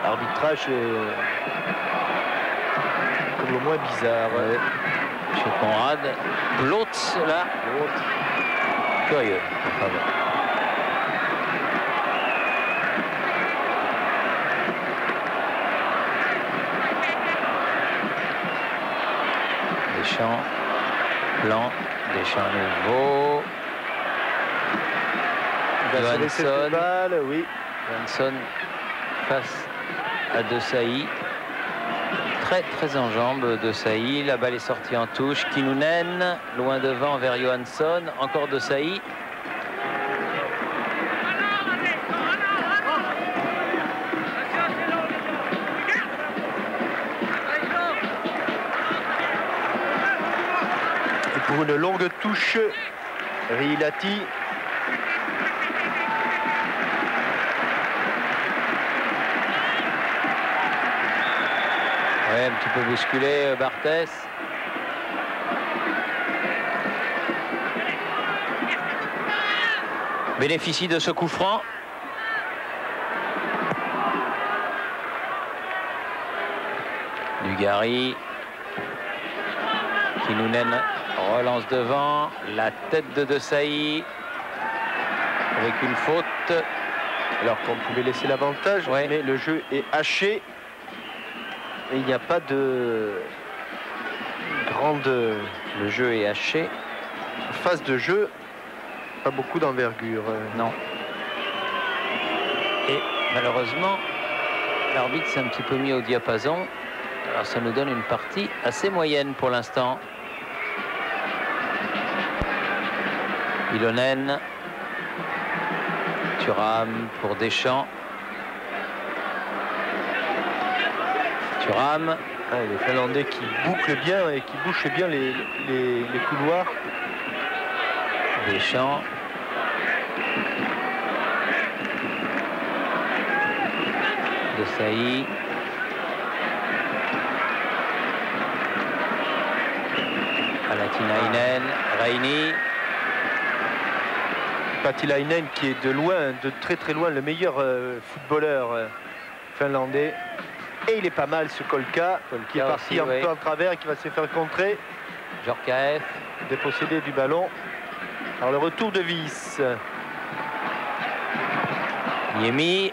Arbitrage pour le moins bizarre. Ouais. Chez Conrad. Blotz là. Curieux. Enfin, bon. Deschamps. Blanc. Deschamps nouveau. Johansson. Balle, oui. Johansson face à De Sailly. Très en jambes De Sailly. La balle est sortie en touche. Kinnunen loin devant vers Johansson. Encore De Sailly. Et pour une longue touche, Riilati. Ouais, un petit peu bousculé, Barthès. Bénéficie de ce coup franc. Dugarry. Kinnunen relance devant. La tête de Sailly. Avec une faute. Alors qu'on pouvait laisser l'avantage, ouais. Mais le jeu est haché. Et il n'y a pas de grande... Le jeu est haché. Phase de jeu, pas beaucoup d'envergure. Non. Et malheureusement, l'arbitre s'est un petit peu mis au diapason. Alors ça nous donne une partie assez moyenne pour l'instant. Ilonen. Thuram pour Deschamps. Thuram. Ah, les Finlandais qui bouclent bien et qui bouchent bien les couloirs. Deschamps. De Sailly. Palatinainen. Raini. Patilainen qui est de loin, de très loin, le meilleur footballeur finlandais. Et il est pas mal ce Kolka qui est parti un peu en travers et qui va se faire contrer. Djorkaeff. Dépossédé du ballon. Alors le retour de vis. Niemi.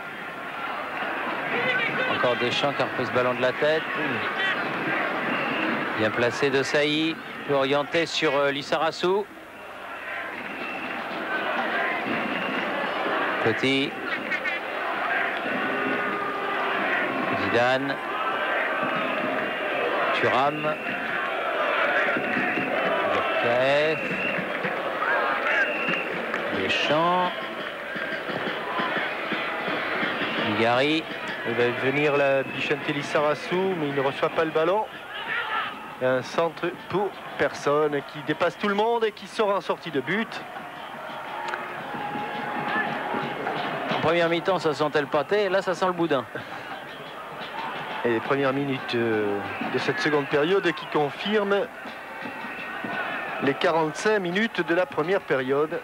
Encore Deschamps qui a repris ce ballon de la tête. Bien placé de Sailly. Peut orienter sur Lissarassou. Petit. Zidane. Thuram. Djorkaeff. Deschamps. Dugarry. Il va venir la Bichente Lissarassou, mais il ne reçoit pas le ballon. Et un centre pour personne qui dépasse tout le monde et qui sort en sortie de but. En première mi-temps, ça sentait le pâté, là, ça sent le boudin. Et les premières minutes de cette seconde période qui confirment les 45 minutes de la première période.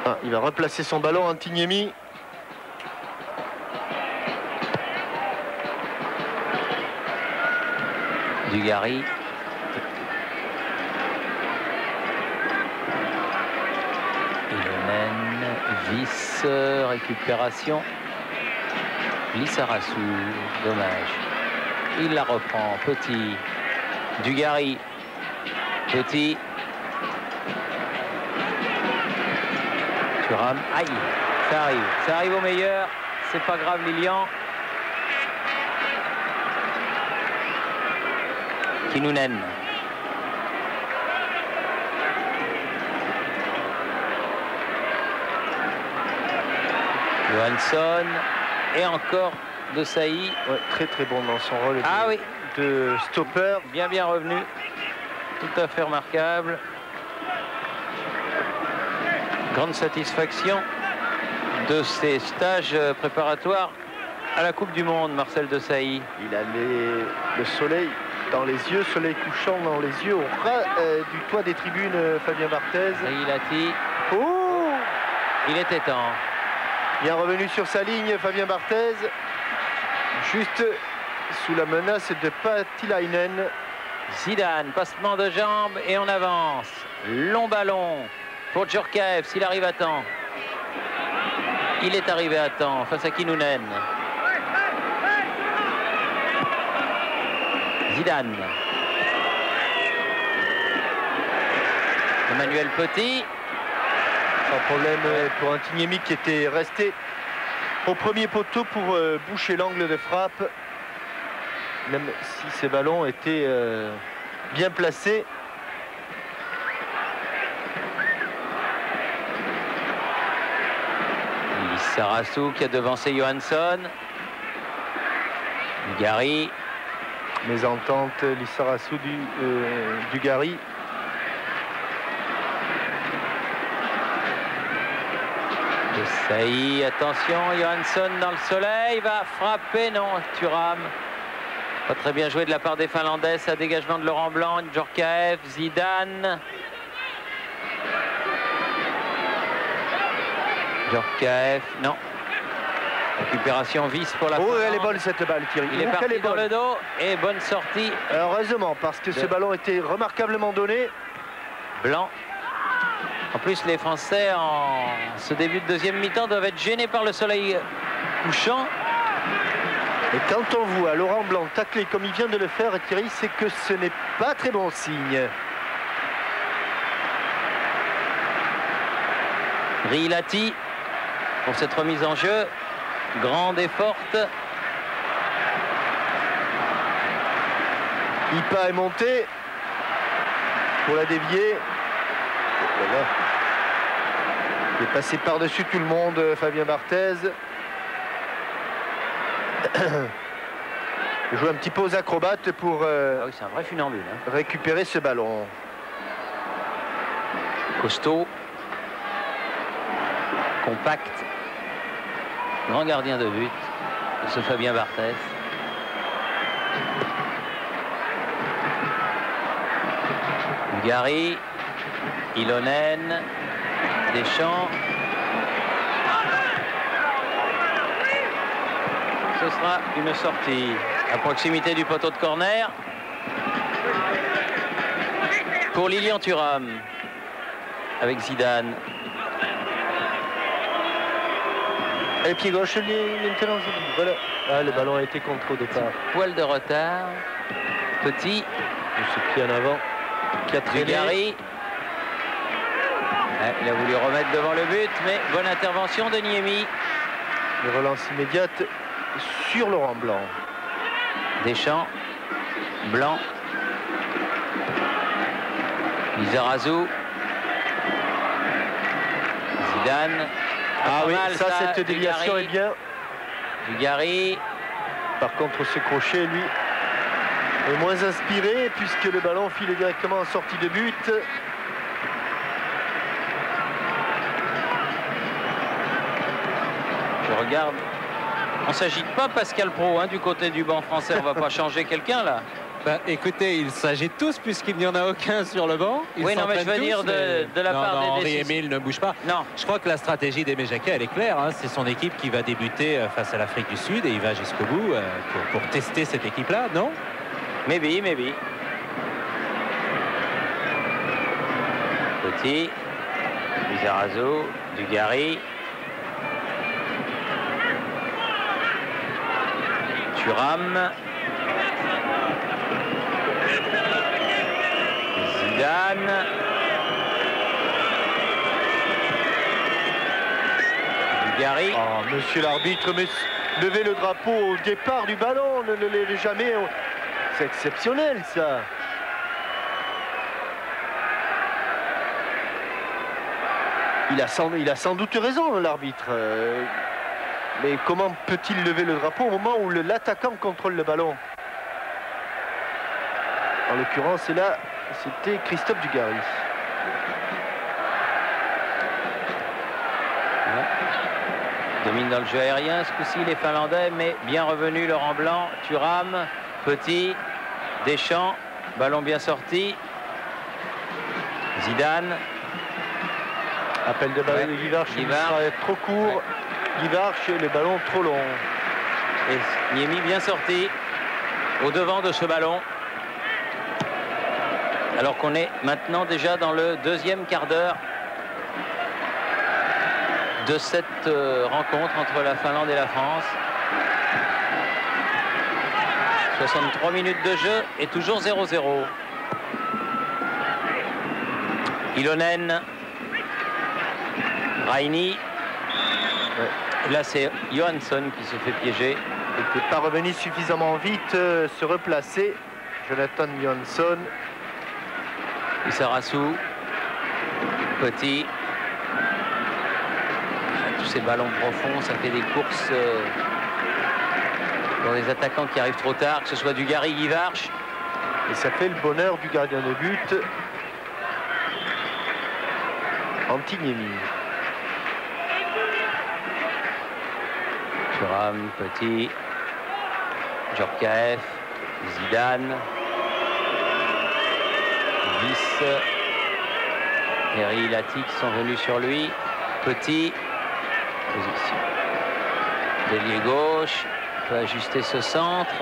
Ah, il va replacer son ballon, Antiniemi. Dugarry. Ilonen, vice, récupération. Lissarassou, dommage. Il la reprend, Petit. Dugarry. Petit. Thuram. Aïe, ça arrive au meilleur. C'est pas grave, Lilian. Kinnunen. Johansson. Et encore de Sailly. Ouais, très très bon dans son rôle Oui. de stopper. Bien revenu. Tout à fait remarquable. Grande satisfaction de ces stages préparatoires à la Coupe du Monde, Marcel Desailly. Il a le soleil dans les yeux, soleil couchant dans les yeux, au ras du toit des tribunes, Fabien Barthez. Ilati. Oh, il était temps. Bien revenu sur sa ligne, Fabien Barthez. Juste sous la menace de Patilainen. Zidane, passement de jambes et on avance. Long ballon pour Djorkaeff s'il arrive à temps. Il est arrivé à temps face à Kinnunen. Zidane. Emmanuel Petit. Pas de problème pour Antiniemi qui était resté au premier poteau pour boucher l'angle de frappe. Même si ces ballons étaient bien placés. Lissarassou qui a devancé Johansson. Dugarry. Mésentente, Lissarassou Dugarry. Sailly, attention, Johansson dans le soleil, va frapper, non, Thuram. Pas très bien joué de la part des Finlandais, ça dégagement de Laurent Blanc, Djorkaeff, Zidane. Djorkaeff, non. Récupération vice pour la Finlande. Elle est bonne cette balle, Thierry. Il est parti dans le dos et bonne sortie. Heureusement, parce que ce ballon était remarquablement donné. Blanc. En plus, les Français, en ce début de deuxième mi-temps, doivent être gênés par le soleil couchant. Et quand on voit Laurent Blanc tacler comme il vient de le faire, Thierry, c'est que ce n'est pas très bon signe. Rilati pour cette remise en jeu. Grande et forte. Ipa est monté pour la dévier. Voilà. Il est passé par-dessus tout le monde, Fabien Barthez. Il joue un petit peu aux acrobates pour oui, c'est un vrai funambule, hein. Récupérer ce ballon. Costaud. Compact. Grand gardien de but, ce Fabien Barthez. Dugarry. Ilonen. Deschamps. Ce sera une sortie à proximité du poteau de corner pour Lilian Thuram avec Zidane. Et pied gauche, maintenant. Voilà. Ah, le ballon a été contre au départ. Poil de retard. Petit. Ce pied en avant. Qui a traîné. Dugarry. Il a voulu remettre devant le but, mais bonne intervention de Niemi. Une relance immédiate sur Laurent Blanc. Deschamps. Blanc. Lissarassou. Zidane. Ah oui, mal, ça cette déviation est bien. Dugarry. Par contre, ce crochet, lui, est moins inspiré puisque le ballon file directement en sortie de but. Je regarde. On ne s'agite pas, Pascal Praud, hein, du côté du banc français. On ne va pas changer quelqu'un là. Bah, écoutez, ils s'agitent tous puisqu'il n'y en a aucun sur le banc. Ils oui, non, mais je veux dire de la part des Henri Émile ne bouge pas. Non. Je crois que la stratégie d'Aimé Jacquet, elle est claire. Hein. C'est son équipe qui va débuter face à l'Afrique du Sud et il va jusqu'au bout pour tester cette équipe-là, non? Maybe. Petit, Lizarazu, Dugarry. Thuram. Zidane. Dugarry. Oh, monsieur l'arbitre, mais levez le drapeau au départ du ballon, ne le levez jamais. C'est exceptionnel, ça. Il a sans doute raison, l'arbitre. Mais comment peut-il lever le drapeau au moment où l'attaquant contrôle le ballon? En l'occurrence, là, c'était Christophe Dugarry. Ouais. Domine dans le jeu aérien, ce coup-ci les Finlandais, mais bien revenu Laurent Blanc, Thuram, Petit, Deschamps, ballon bien sorti. Zidane. Appel de balle de Guivarch, il sera trop court. Guivarch, le ballon trop long. Et Niemi bien sorti au devant de ce ballon. Alors qu'on est maintenant déjà dans le deuxième quart d'heure de cette rencontre entre la Finlande et la France. 63 minutes de jeu et toujours 0-0. Ilonen, Raini. Là, c'est Johansson qui se fait piéger. Il n'est pas revenu suffisamment vite, se replacer. Jonathan Johansson. Lizarazu, Petit. Tous ces ballons profonds, ça fait des courses pour les attaquants qui arrivent trop tard, que ce soit Dugarry, Guivarch. Et ça fait le bonheur du gardien de but, Antiniemi. Thuram, Petit, Djorkaeff, Zidane, Viss, Eri, Lati qui sont venus sur lui. Petit, position. Délié gauche, peut ajuster ce centre.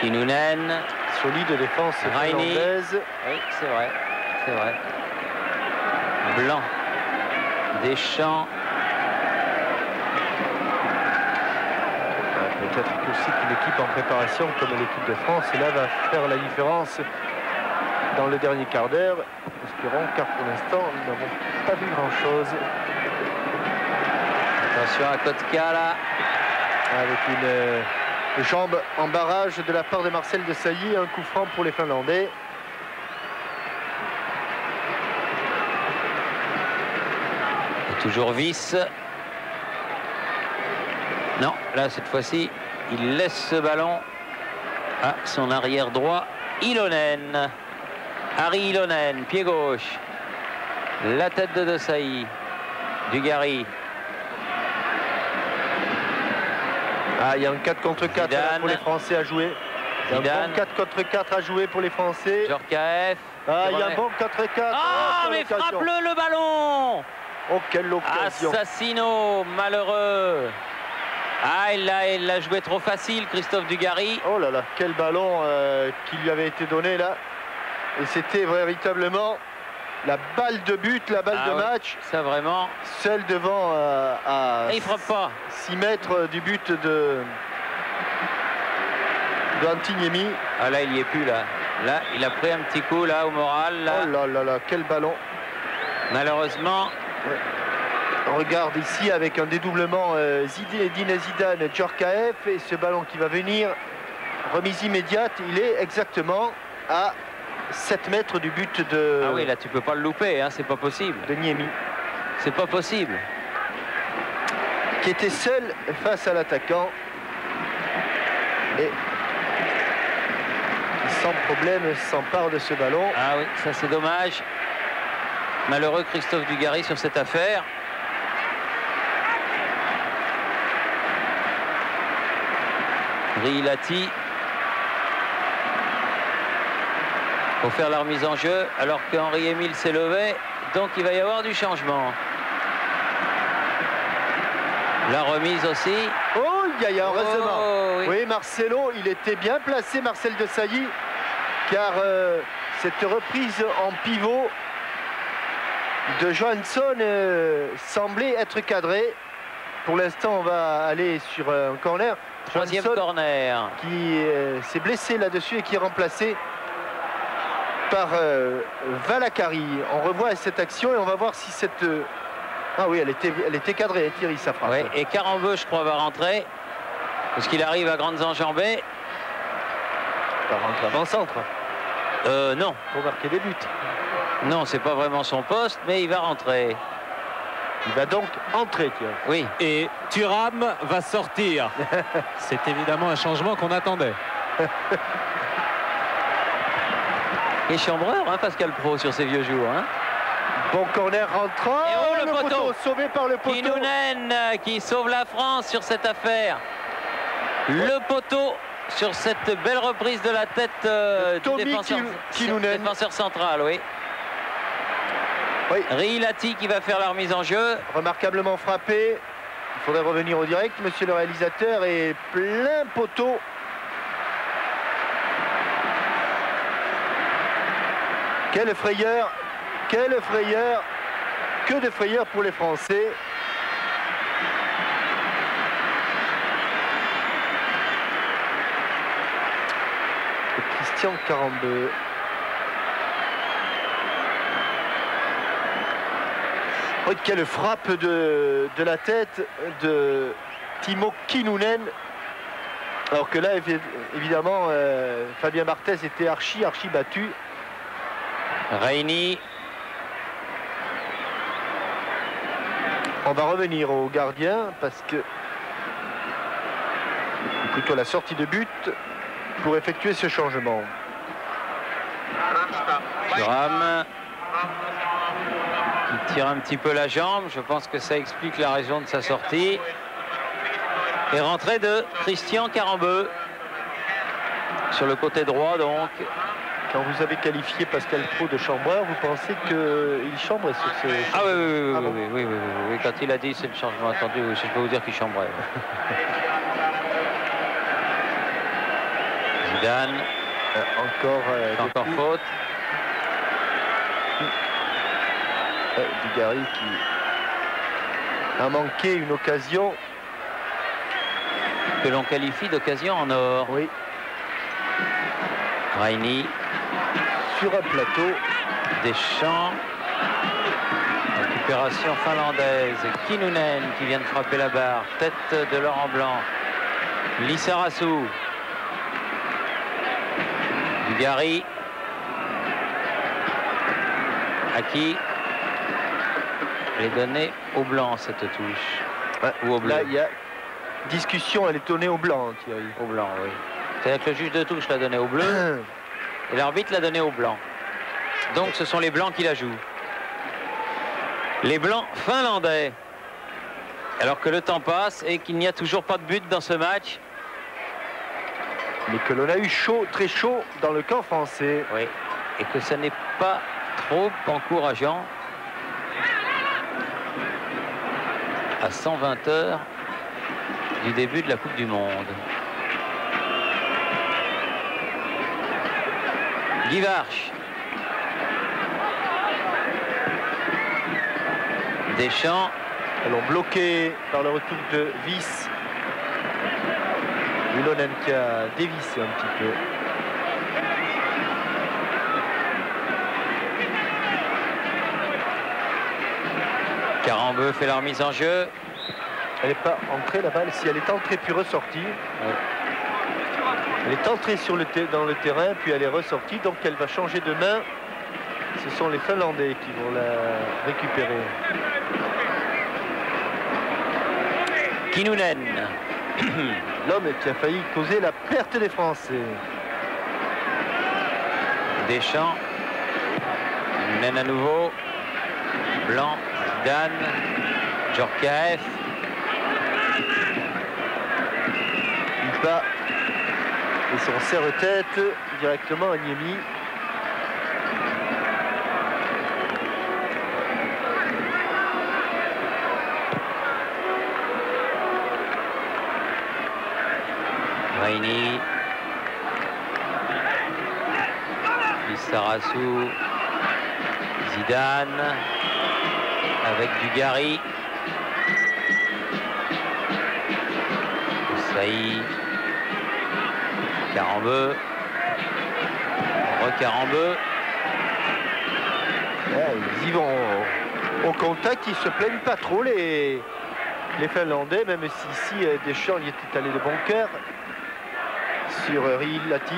Kinnunen. Solide défense finlandaise. Oui, c'est vrai, c'est vrai. Blanc, Deschamps. Peut-être aussi qu'une équipe en préparation comme l'équipe de France, et là va faire la différence dans le dernier quart d'heure. Espérons, car pour l'instant, nous n'avons pas vu grand-chose. Attention à Kotka là. Avec une jambe en barrage de la part de Marcel Desailly, un coup franc pour les Finlandais. Et toujours Viss. Non, là cette fois-ci, il laisse ce ballon à son arrière droit, Ilonen. Harry Ilonen, pied gauche. La tête de Desailly. Dugarry. Ah, il y a un 4 contre 4 pour les Français à jouer. Il y a un bon 4 contre 4 à jouer pour les Français. Djorkaeff. Ah, il y a un bon 4 4. Ah, mais frappe-le le ballon. Oh, quelle occasion. Assassino, malheureux. Ah, il l'a joué trop facile, Christophe Dugarry. Oh là là, quel ballon qui lui avait été donné là. Et c'était véritablement la balle de but, la balle de match. Ça vraiment. Celle devant à il frappe pas. 6 mètres du but de Antiniemi. Ah là, il n'y est plus là. Là, il a pris un petit coup là au moral. Là. Oh là là là, quel ballon. Malheureusement. Ouais. On regarde ici avec un dédoublement Zinedine Zidane, Djorkaeff, et ce ballon qui va venir, remise immédiate, il est exactement à 7 mètres du but de... Ah oui, là tu peux pas le louper, hein, c'est pas possible. De Niemi. C'est pas possible. Qui était seul face à l'attaquant. Et sans problème s'empare de ce ballon. Ah oui, ça c'est dommage. Malheureux Christophe Dugarry sur cette affaire. Rilati. Pour faire la remise en jeu alors qu'Henri-Émile s'est levé. Donc il va y avoir du changement. La remise aussi. Oh, il y a heureusement. Oh, oui. Oui, Marcelo, il était bien placé, Marcel Desailly, car cette reprise en pivot de Johansson semblait être cadrée. Pour l'instant, on va aller sur un corner. Troisième Johansson, corner. qui s'est blessé là-dessus et qui est remplacé par Valakari. On revoit cette action et on va voir si cette... Ah oui, elle était cadrée, hein, Thierry, sa frappe. Oui, et Carambeu, je crois, va rentrer. Parce qu'il arrive à grandes enjambées. Il va rentrer avant-centre. Non. Pour marquer des buts. Non, c'est pas vraiment son poste, mais il va rentrer. Il va donc entrer, Thierry. Oui. Et Thuram va sortir. C'est évidemment un changement qu'on attendait. Il est chambreur, hein, Pascal Pro, sur ses vieux jours. Hein. Bon corner rentrant. Et oh, le poteau sauvé par le poteau. Kinnunen qui sauve la France sur cette affaire. Le poteau sur cette belle reprise de la tête du défenseur central, oui. Oui. Rilati qui va faire la remise en jeu. Remarquablement frappé. Il faudrait revenir au direct, monsieur le réalisateur, et plein poteau. Quelle frayeur, quelle frayeur, que de frayeur pour les Français. Et Christian Carambeu. Oh, quelle frappe de la tête de Timo Kinnunen. Alors que là, évidemment, Fabien Barthez était archi battu. Reini. On va revenir au gardien parce que plutôt la sortie de but pour effectuer ce changement. Thuram qui tire un petit peu la jambe. Je pense que ça explique la raison de sa sortie. Et rentrée de Christian Carambeu sur le côté droit donc. Quand vous avez qualifié Pascal Pro de chambreur, vous pensez qu'il chambrait sur ce... Ah oui, oui. Quand il a dit c'est le changement attendu, je peux vous dire qu'il chambrait. Zidane. Encore faute. Dugarry qui a manqué une occasion. Que l'on qualifie d'occasion en or. Oui. Reini. Sur un plateau. Deschamps. Récupération finlandaise. Kinnunen qui vient de frapper la barre. Tête de Laurent Blanc. Lissarasu. Dugarry. À qui elle est donnée au blanc cette touche. Ouais, ou au bleu. Là, il y a discussion, elle est donnée au blanc, Thierry. Au blanc, oui. C'est-à-dire que le juge de touche l'a donné au bleu et l'arbitre l'a donné au blanc. Donc ce sont les blancs qui la jouent. Les blancs finlandais. Alors que le temps passe et qu'il n'y a toujours pas de but dans ce match. Mais que l'on a eu chaud, très chaud dans le camp français. Oui. Et que ça n'est pas trop encourageant. À 120 heures du début de la Coupe du Monde. Guy Varche. Deschamps. Alors bloqué par le retour de Wyss. Ylonen qui a dévissé un petit peu. Carambeu fait la remise en jeu. Elle n'est pas entrée la balle. Si elle est entrée puis ressortie. Ouais. Elle est entrée dans le terrain puis elle est ressortie. Donc elle va changer de main. Ce sont les Finlandais qui vont la récupérer. Kinnunen. L'homme qui a failli causer la perte des Français. Deschamps. Kinnunen à nouveau. Blanc, Zidane, Djorkaeff. Ulpa et son serre-tête directement à Niemi. Raini. Lissarassou. Zidane. Avec Dugarry. Saï. Carambeu. Recarambeu. Ils y vont au contact, ils se plaignent pas trop les Finlandais, même si ici Deschamps y était allé de bon cœur sur Rilati.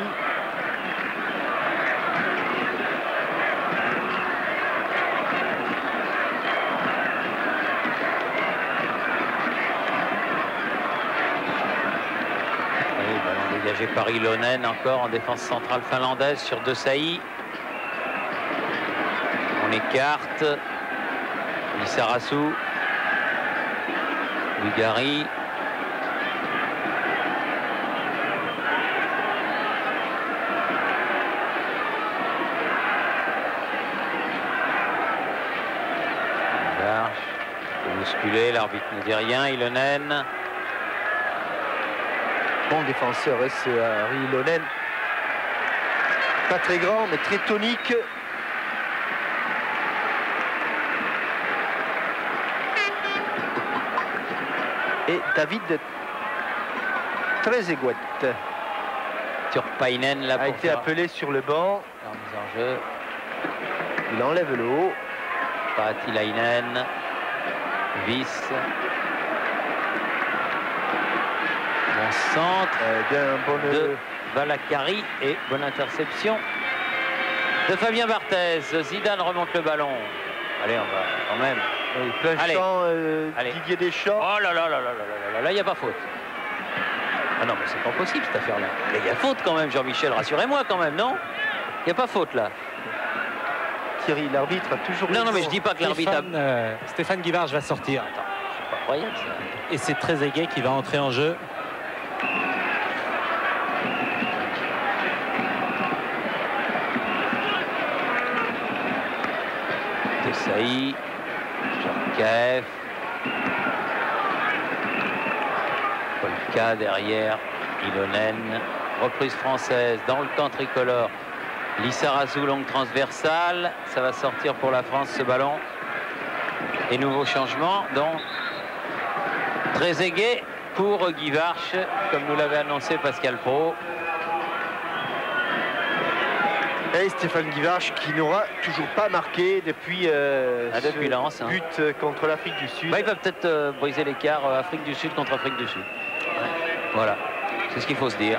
Dégagé par Ilonen encore en défense centrale finlandaise sur De Sailly. On écarte. Lissarassou. Dugarry. Bousculé, l'arbitre ne dit rien. Ilonen. Bon défenseur, c'est Harry Ilonen. Pas très grand, mais très tonique. Et David Trezeguet Turpainen là a été appelé sur le banc. En mise en jeu. Il enlève le haut. Paatilainen. Viss. Bon centre de Valakari et bonne interception de Fabien Barthez. Zidane remonte le ballon. Allez, on va quand même. Plein champ, Didier Deschamps. Oh là là là là là là là, il n'y a pas faute. Ah non, mais c'est pas possible cette affaire-là. Il y a faute quand même, Jean-Michel, rassurez-moi quand même, non? Il n'y a pas faute là. Thierry, l'arbitre a toujours... Non, non, mais je dis pas que l'arbitre a... Stéphane Guivarch va sortir. Attends, c'est pas croyable ça. Et c'est Trezeguet qui va entrer en jeu. Saï, Djorkaeff, Polka derrière, Ilonen, reprise française dans le camp tricolore. Lissarassou, longue transversale, ça va sortir pour la France ce ballon. Et nouveau changement, donc Trezeguet pour Guivarch, comme nous l'avait annoncé Pascal Praud. Et Stéphane Guivarch qui n'aura toujours pas marqué depuis, depuis Lens, hein. But contre l'Afrique du Sud. Bah, il va peut-être briser l'écart Afrique du Sud contre Afrique du Sud. Ouais. Voilà, c'est ce qu'il faut se dire.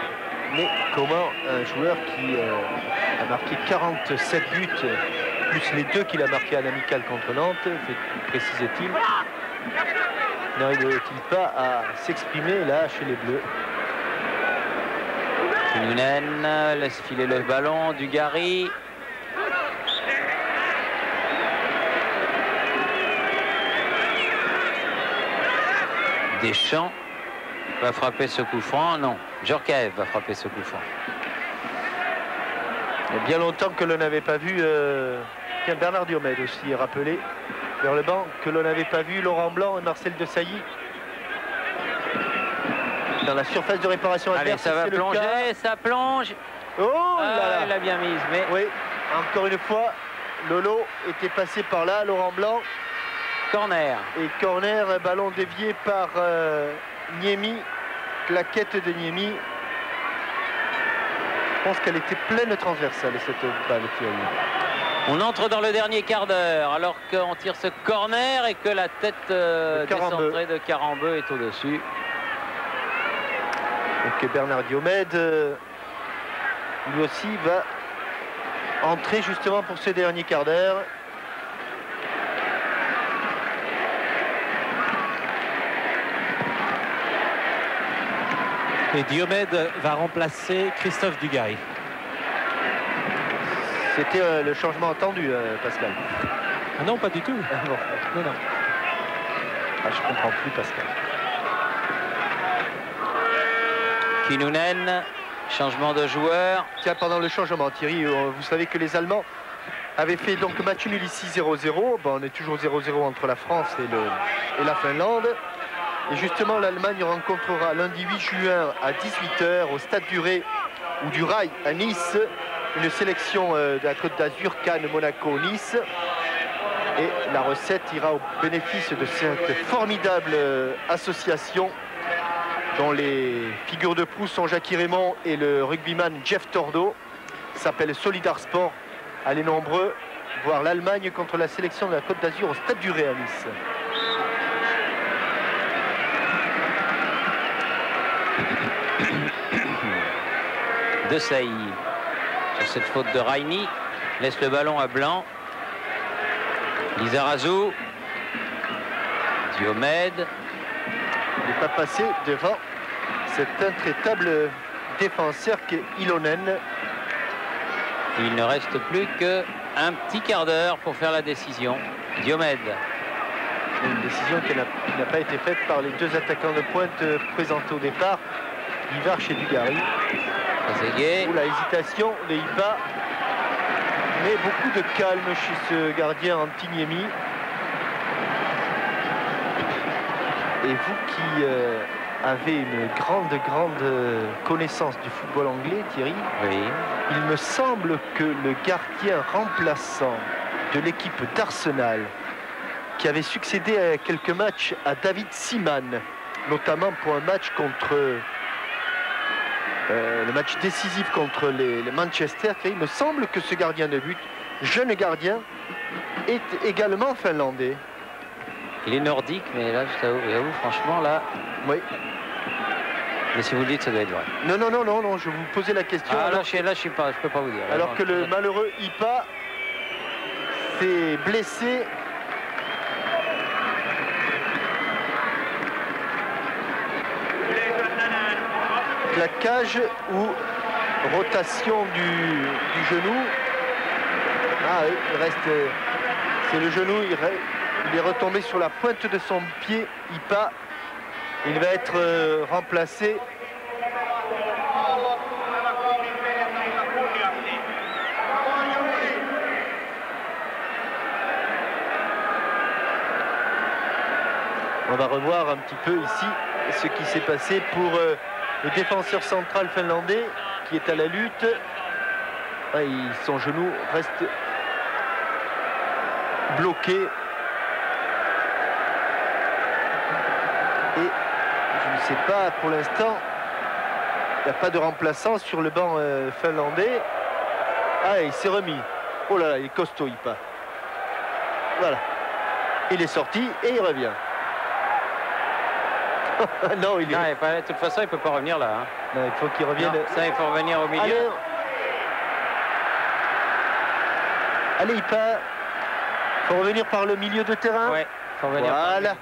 Mais comment un joueur qui a marqué 47 buts, plus les 2 qu'il a marqués à l'amical contre Nantes, précisait-il, n'arrive-t-il pas à s'exprimer là chez les Bleus? Kinnunen laisse filer le ballon, Dugarry. Deschamps va frapper ce coup franc. Non, Djorkaeff va frapper ce coup franc. Il y a bien longtemps que l'on n'avait pas vu Bernard Diomède aussi est rappelé vers le banc, que l'on n'avait pas vu Laurent Blanc et Marcel de Sailly dans la surface de réparation adverse. Allez, ça va plonger, ça plonge. Oh là là. Il a bien mise, mais... Oui, encore une fois, Lolo était passé par là, Laurent Blanc. Corner. Et corner, un ballon dévié par Niemi, claquette de Niemi. Je pense qu'elle était pleine transversale, cette balle qui a eu. On entre dans le dernier quart d'heure, alors qu'on tire ce corner et que la tête décentrée de Carambeu est au-dessus. Donc Bernard Diomède, lui aussi, va entrer justement pour ce dernier quart d'heure. Et Diomède va remplacer Christophe Dugarry. C'était le changement attendu, Pascal. Ah non, pas du tout. Ah bon. Non, non. Ah, je comprends plus, Pascal. Kinnunen, changement de joueur. Tiens, pendant le changement, Thierry, vous savez que les Allemands avaient fait donc match nul ici 0-0. Bon, on est toujours 0-0 entre la France et la Finlande. Et justement, l'Allemagne rencontrera lundi 8 juin à 18 h au stade du Ray ou du Rail à Nice une sélection de la Côte d'Azur, Cannes, Monaco, Nice. Et la recette ira au bénéfice de cette formidable association dont les figures de proue sont Jackie Raymond et le rugbyman Jeff Tordo. S'appelle Solidar Sport. Allez nombreux voir l'Allemagne contre la sélection de la Côte d'Azur au stade du Ray à Nice. De Sailly sur cette faute de Raimi laisse le ballon à Blanc. Lizarazu, Diomède. Il n'est pas passé devant cet intraitable défenseur qu'est Ilonen. Il ne reste plus qu'un petit quart d'heure pour faire la décision. Diomède. Une décision qui n'a pas été faite par les deux attaquants de pointe présentés au départ, Guivarch et Dugarry. Trezeguet. La hésitation de Ipa, mais beaucoup de calme chez ce gardien Antiniemi. Et vous qui avez une grande connaissance du football anglais, Thierry, Oui. il me semble que le gardien remplaçant de l'équipe d'Arsenal, qui avait succédé à quelques matchs à David Seaman, notamment pour un match contre le match décisif contre les Manchester, il me semble que ce gardien de but, jeune gardien, est également finlandais. Il est nordique, mais là, j'avoue, franchement, là. Oui. Mais si vous le dites, ça doit être vrai. Non, je vous posais la question. Ah, là, je peux pas vous dire. Alors que le malheureux Ipa s'est blessé. Claquage ou rotation du genou. Ah oui, il reste. C'est le genou, il est retombé sur la pointe de son pied, Ipa. Il va être remplacé. On va revoir un petit peu ici ce qui s'est passé pour le défenseur central finlandais qui est à la lutte. Ah, son genou reste bloqué. Et je ne sais pas, pour l'instant, il n'y a pas de remplaçant sur le banc finlandais. Ah, il s'est remis. Oh là là, il est costaud, Ipa. Voilà. Il est sorti et il revient. Non, il est... Non, de toute façon, il ne peut pas revenir là. Hein. Non, il faut qu'il revienne. Non, ça, il faut revenir au milieu. Allez, Ipa. Il faut revenir par le milieu de terrain. Oui, il faut revenir. Voilà.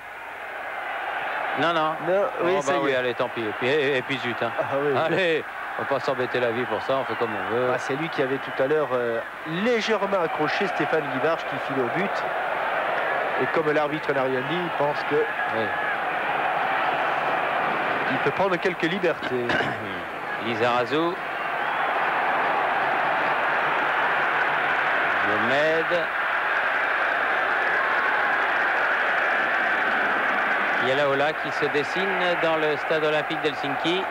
Non. Oui, ça y est. Oui, allez, tant pis. Et puis zut. Hein. Ah, oui. Allez, on va pas s'embêter la vie pour ça, on fait comme on veut. Ah, c'est lui qui avait tout à l'heure légèrement accroché Stéphane Guivarch qui file au but. Et comme l'arbitre n'a rien dit, il pense que... Oui. Il peut prendre quelques libertés. Lizarazu. Diomède. Yalaola qui se dessine dans le stade olympique d'Helsinki.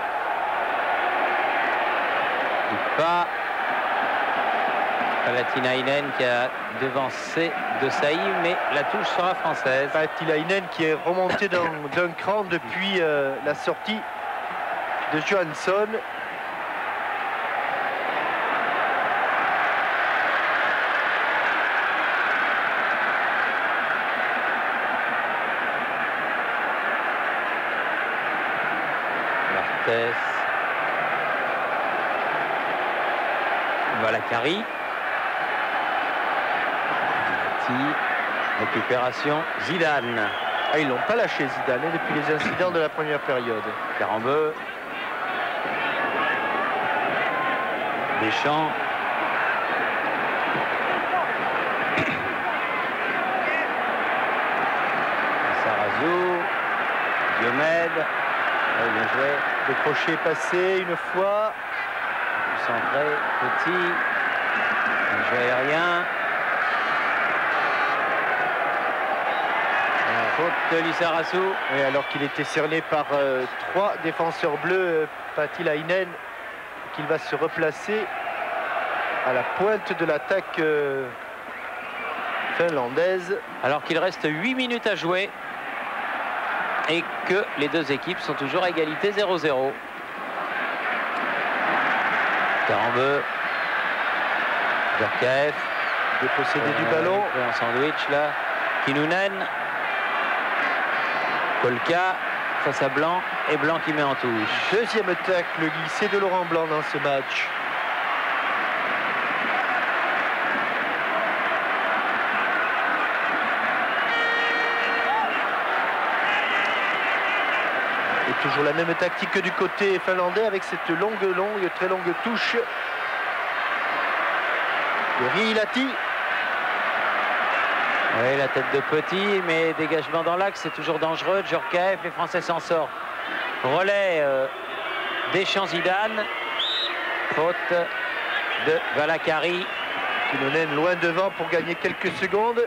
Pas Palatinainen qui a devancé de Sailly, mais la touche sera française. Palatinainen qui est remonté d'un cran depuis la sortie de Johansson. Barthès. Voilà Kari. Récupération Zidane. Ah, ils l'ont pas lâché Zidane depuis les incidents de la première période. Carambeu. Deschamps. Sarazou. Diomède. Bien joué. Le crochet passé une fois. Centré. Petit. Un jeu aérien. Faute de Lissarassou. Oui, alors qu'il était cerné par 3 défenseurs bleus, Patilainen, qu'il va se replacer à la pointe de l'attaque finlandaise. Alors qu'il reste 8 minutes à jouer et que les deux équipes sont toujours à égalité 0-0. Carambeu. Djorkaeff. Dépossédé du ballon. Un sandwich là. Kinnunen. Kolka face à Blanc et Blanc qui met en touche. Deuxième tacle glissé de Laurent Blanc dans ce match. Et toujours la même tactique que du côté finlandais avec cette très longue touche de Riihilahti. Oui, la tête de Petit, mais dégagement dans l'axe, c'est toujours dangereux. Djorkaeff, les Français s'en sortent. Relais Deschamps-Zidane. Faute de Valakari. Kinnunen loin devant pour gagner quelques secondes.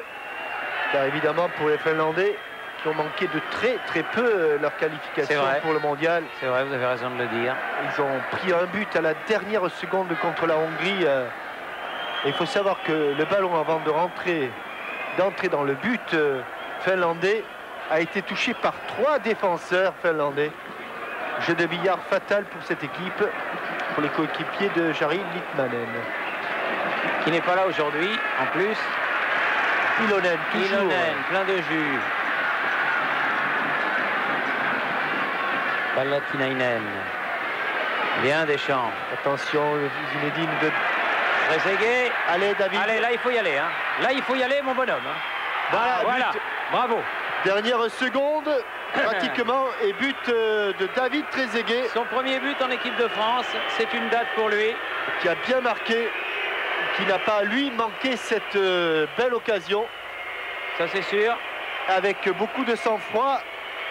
Car évidemment, pour les Finlandais, qui ont manqué de très peu leur qualification pour le mondial. C'est vrai, vous avez raison de le dire. Ils ont pris un but à la dernière seconde contre la Hongrie. Et il faut savoir que le ballon, avant d'entrer dans le but finlandais, a été touché par 3 défenseurs finlandais. Jeu de billard fatal pour cette équipe, pour les coéquipiers de Jari Litmanen. Qui n'est pas là aujourd'hui, en plus. Ilonen, toujours. Ilonen, plein de jus. Palatinainen. Bien Deschamps. Attention, Zinedine de Trezeguet. Allez, David. Allez, là, il faut y aller. Hein. Là, il faut y aller, mon bonhomme. Hein. Voilà. Bravo. Dernière seconde, pratiquement, et but de David Trezeguet. Son premier but en équipe de France, c'est une date pour lui. Qui a bien marqué, qui n'a pas, lui, manqué cette belle occasion. Ça, c'est sûr. Avec beaucoup de sang-froid,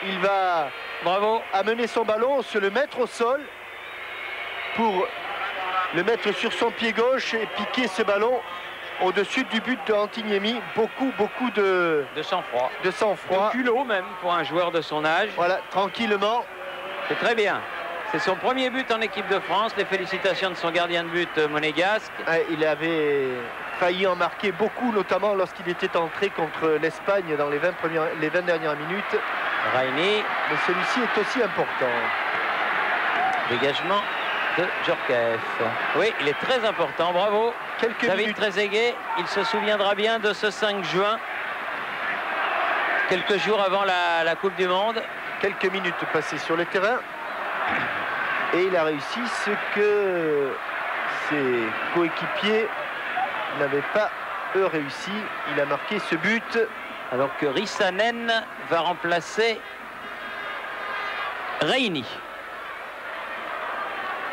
il va amener son ballon, se le mettre au sol pour le mettre sur son pied gauche et piquer ce ballon au-dessus du but de Antiniemi. Beaucoup de sang-froid. De sang-froid. De culot même pour un joueur de son âge. Voilà, tranquillement. C'est très bien. C'est son premier but en équipe de France. Les félicitations de son gardien de but monégasque. Il avait failli en marquer beaucoup, notamment lorsqu'il était entré contre l'Espagne dans les 20 dernières minutes. Raini. Mais celui-ci est aussi important. Dégagement de Djorkaeff. Oui, il est très important, bravo. David Trezeguet, il se souviendra bien de ce 5 juin, quelques jours avant la Coupe du Monde. Quelques minutes passées sur le terrain. Et il a réussi ce que ses coéquipiers n'avaient pas, eux, réussi. Il a marqué ce but. Alors que Rissanen va remplacer Raini.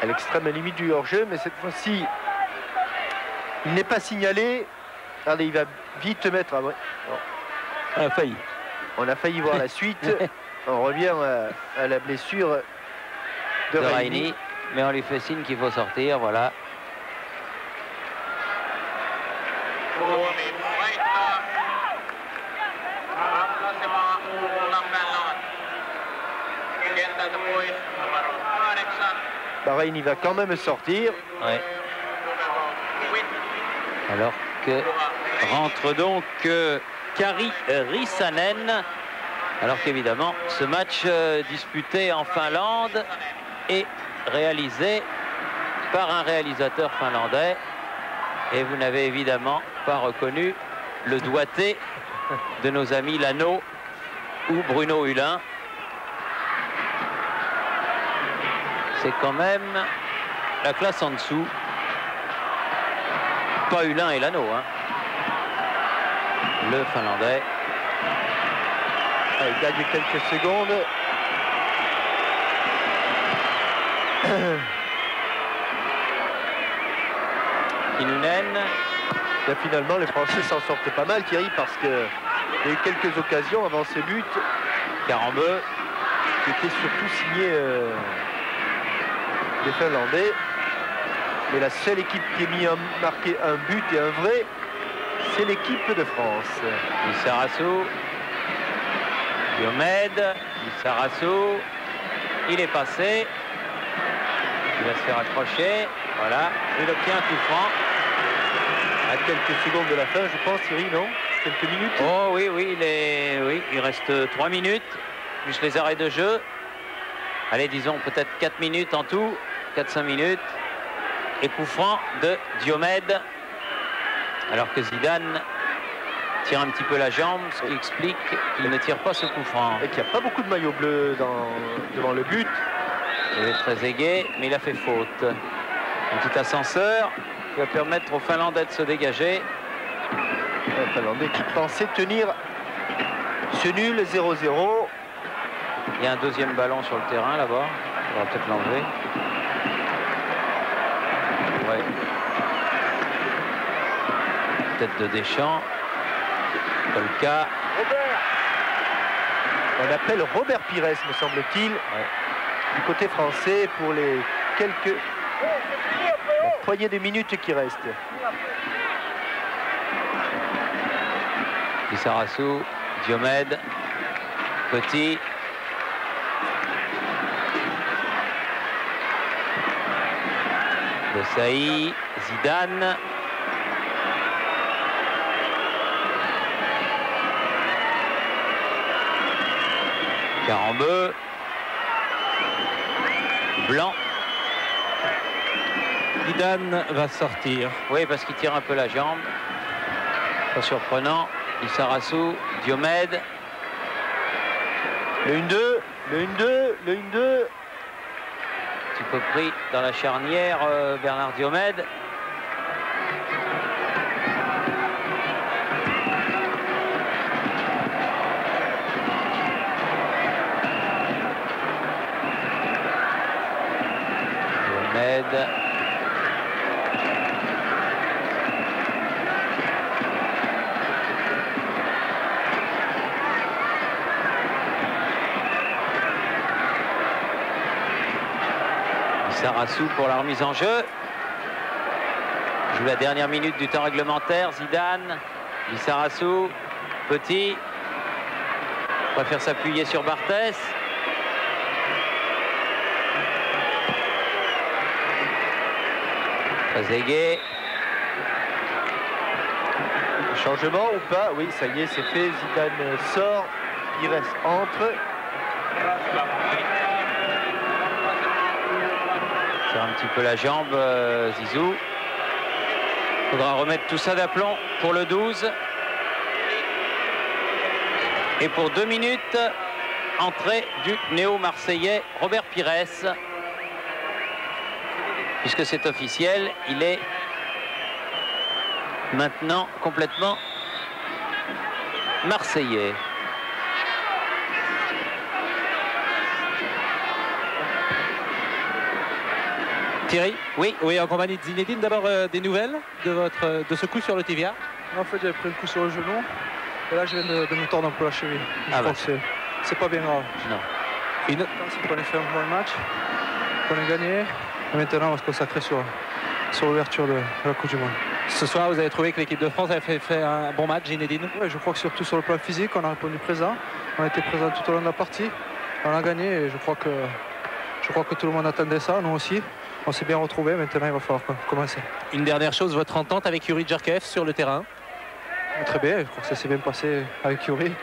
À l'extrême limite du hors-jeu, mais cette fois-ci, il n'est pas signalé. Allez, il va vite mettre. Ah ouais. On a failli. On a failli voir la suite. On revient à la blessure de Raini. Mais on lui fait signe qu'il faut sortir, voilà. Bahreïn, il va quand même sortir. Ouais. Alors que rentre donc Kari Rissanen. Alors qu'évidemment, ce match disputé en Finlande est réalisé par un réalisateur finlandais. Et vous n'avez évidemment pas reconnu le doigté de nos amis Lano ou Bruno Hulin. C'est quand même la classe en dessous. Pas Hulin et Lano, hein. Le Finlandais. Il gagne quelques secondes. Kinnunen. Et finalement, les Français s'en sortent pas mal, Thierry, parce qu'il y a eu quelques occasions avant ce but. Carambeu. Qui était surtout signé des Finlandais. Mais la seule équipe qui a marqué un but et un vrai, c'est l'équipe de France. Lissarassou. Diomède. Lissarassou. Il est passé. Il va se faire accrocher. Voilà. Il obtient un coup franc. À quelques secondes de la fin, je pense, Thierry, non? Quelques minutes. Oh oui, oui, il reste 3 minutes, plus les arrêts de jeu. Allez, disons peut-être 4 minutes en tout, 4-5 minutes. Et coup franc de Diomède. Alors que Zidane tire un petit peu la jambe, ce qui explique qu'il ne tire pas ce coup franc. Et qu'il n'y a pas beaucoup de maillots bleus devant le but. Il est très aigué, mais il a fait faute. Un petit ascenseur qui va permettre aux Finlandais de se dégager. Les Finlandais qui pensaient tenir ce nul 0-0. Il y a un deuxième ballon sur le terrain là-bas. On va peut-être l'enlever. Ouais. Tête de Deschamps. Polka. On appelle Robert Pires, me semble-t-il, du côté français pour les quelques poignées de minutes qui restent. Lissarassou, Diomède, Petit. Desailly, Zidane. Carambeu. Blanc. Zidane va sortir. Oui, parce qu'il tire un peu la jambe. Pas surprenant. Lissarassou, Diomède. Le 1-2, le 1-2, le 1-2. Un petit peu pris dans la charnière, Bernard Diomède. Diomède. Lissarassou pour la remise en jeu. Joue la dernière minute du temps réglementaire. Zidane, Lissarassou, Petit. Préfère s'appuyer sur Barthès. Trezeguet. Changement ou pas? Oui, ça y est, c'est fait. Zidane sort. Pires entre. Tire un petit peu la jambe, Zizou. Il faudra remettre tout ça d'aplomb pour le 12. Et pour 2 minutes, entrée du néo-marseillais Robert Pires. Puisque c'est officiel, il est maintenant complètement marseillais. Thierry? Oui. Oui, en compagnie de Zinedine. D'abord, des nouvelles de ce coup sur le tibia? En fait, j'avais pris un coup sur le genou. Et là, je viens de me tordre un peu la cheville. Je crois que c'est pas bien grave. Non. C'est qu'on a fait un bon match, qu'on a gagné. Et maintenant, on va se consacrer sur l'ouverture de la Coupe du Monde. Ce soir, vous avez trouvé que l'équipe de France avait fait un bon match, Zinedine? Oui, je crois que surtout sur le plan physique, on a répondu présent. On a été présent tout au long de la partie. On a gagné et je crois que tout le monde attendait ça, nous aussi. On s'est bien retrouvés, maintenant il va falloir commencer. Une dernière chose, votre entente avec Youri Djorkaeff sur le terrain? Très bien, je crois que ça s'est bien passé avec Youri,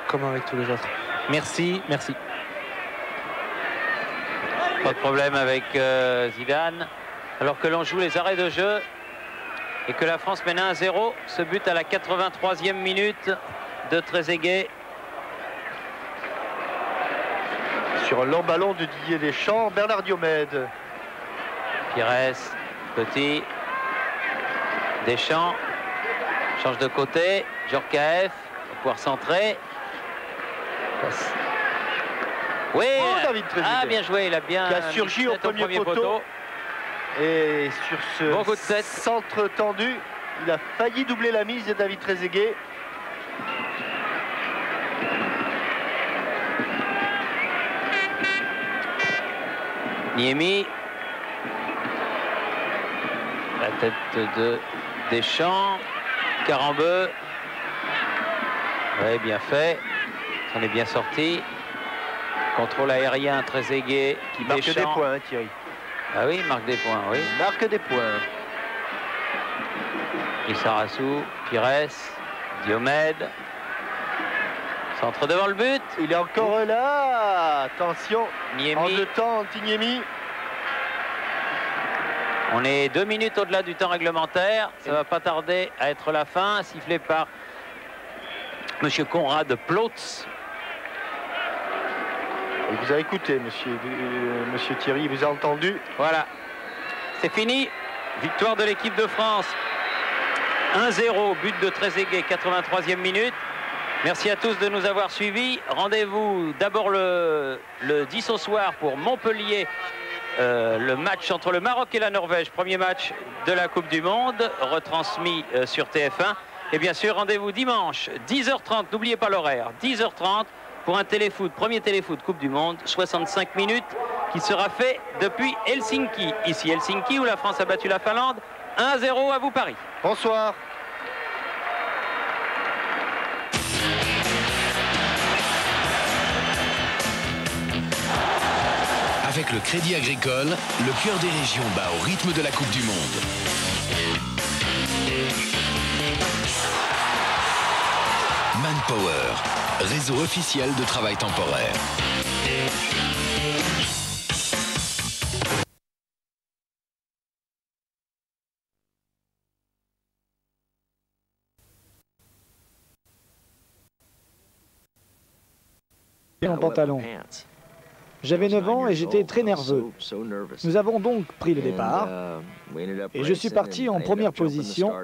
comme avec tous les autres. Merci, merci. Pas de problème avec Zidane. Alors que l'on joue les arrêts de jeu et que la France mène 1-0. Ce but à la 83e minute de Trezeguet. Sur un long ballon de Didier Deschamps, Bernard Diomède. Pires, Petit, Deschamps, change de côté, Djorkaeff va pouvoir centrer. Oui, David Trezeguet. bien joué, il a bien qui a surgi au premier poteau. Et sur ce Bon coup de tête. centre tendu, il a failli doubler la mise de David Trezeguet. Niemi. La tête de Deschamps. Carambeu. Oui, bien fait. On est bien sorti. Contrôle aérien, Trezeguet qui marque Deschamps. des points, Thierry. Ah oui, marque des points, oui. Marque des points. Lissarassou, Pires, Diomède. Centre devant le but. Il est encore là. Attention. Niemi. En deux temps, Antiniemi. On est 2 minutes au-delà du temps réglementaire. Ça va pas tarder à être la fin, sifflé par Monsieur Conrad Plotz. Il vous a écouté, monsieur Thierry, il vous a entendu. Voilà, c'est fini. Victoire de l'équipe de France. 1-0, but de Trezeguet, 83e minute. Merci à tous de nous avoir suivis. Rendez-vous d'abord le 10 au soir pour Montpellier. Le match entre le Maroc et la Norvège, premier match de la Coupe du Monde, retransmis sur TF1. Et bien sûr, rendez-vous dimanche, 10h30, n'oubliez pas l'horaire, 10h30 pour un téléfoot, premier téléfoot Coupe du Monde, 65 minutes, qui sera fait depuis Helsinki. Ici Helsinki, où la France a battu la Finlande, 1-0 à vous Paris. Bonsoir. Avec le Crédit Agricole, le cœur des régions bat au rythme de la Coupe du Monde. Manpower, réseau officiel de travail temporaire. En pantalon. J'avais 9 ans et j'étais très nerveux. Nous avons donc pris le départ et je suis parti en première position.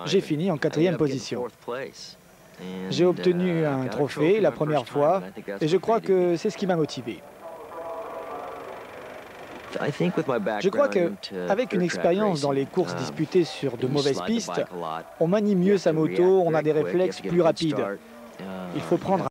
J'ai fini en 4e position. J'ai obtenu un trophée la première fois et je crois que c'est ce qui m'a motivé. Je crois qu'avec une expérience dans les courses disputées sur de mauvaises pistes, on manie mieux sa moto, on a des réflexes plus rapides. Il faut prendre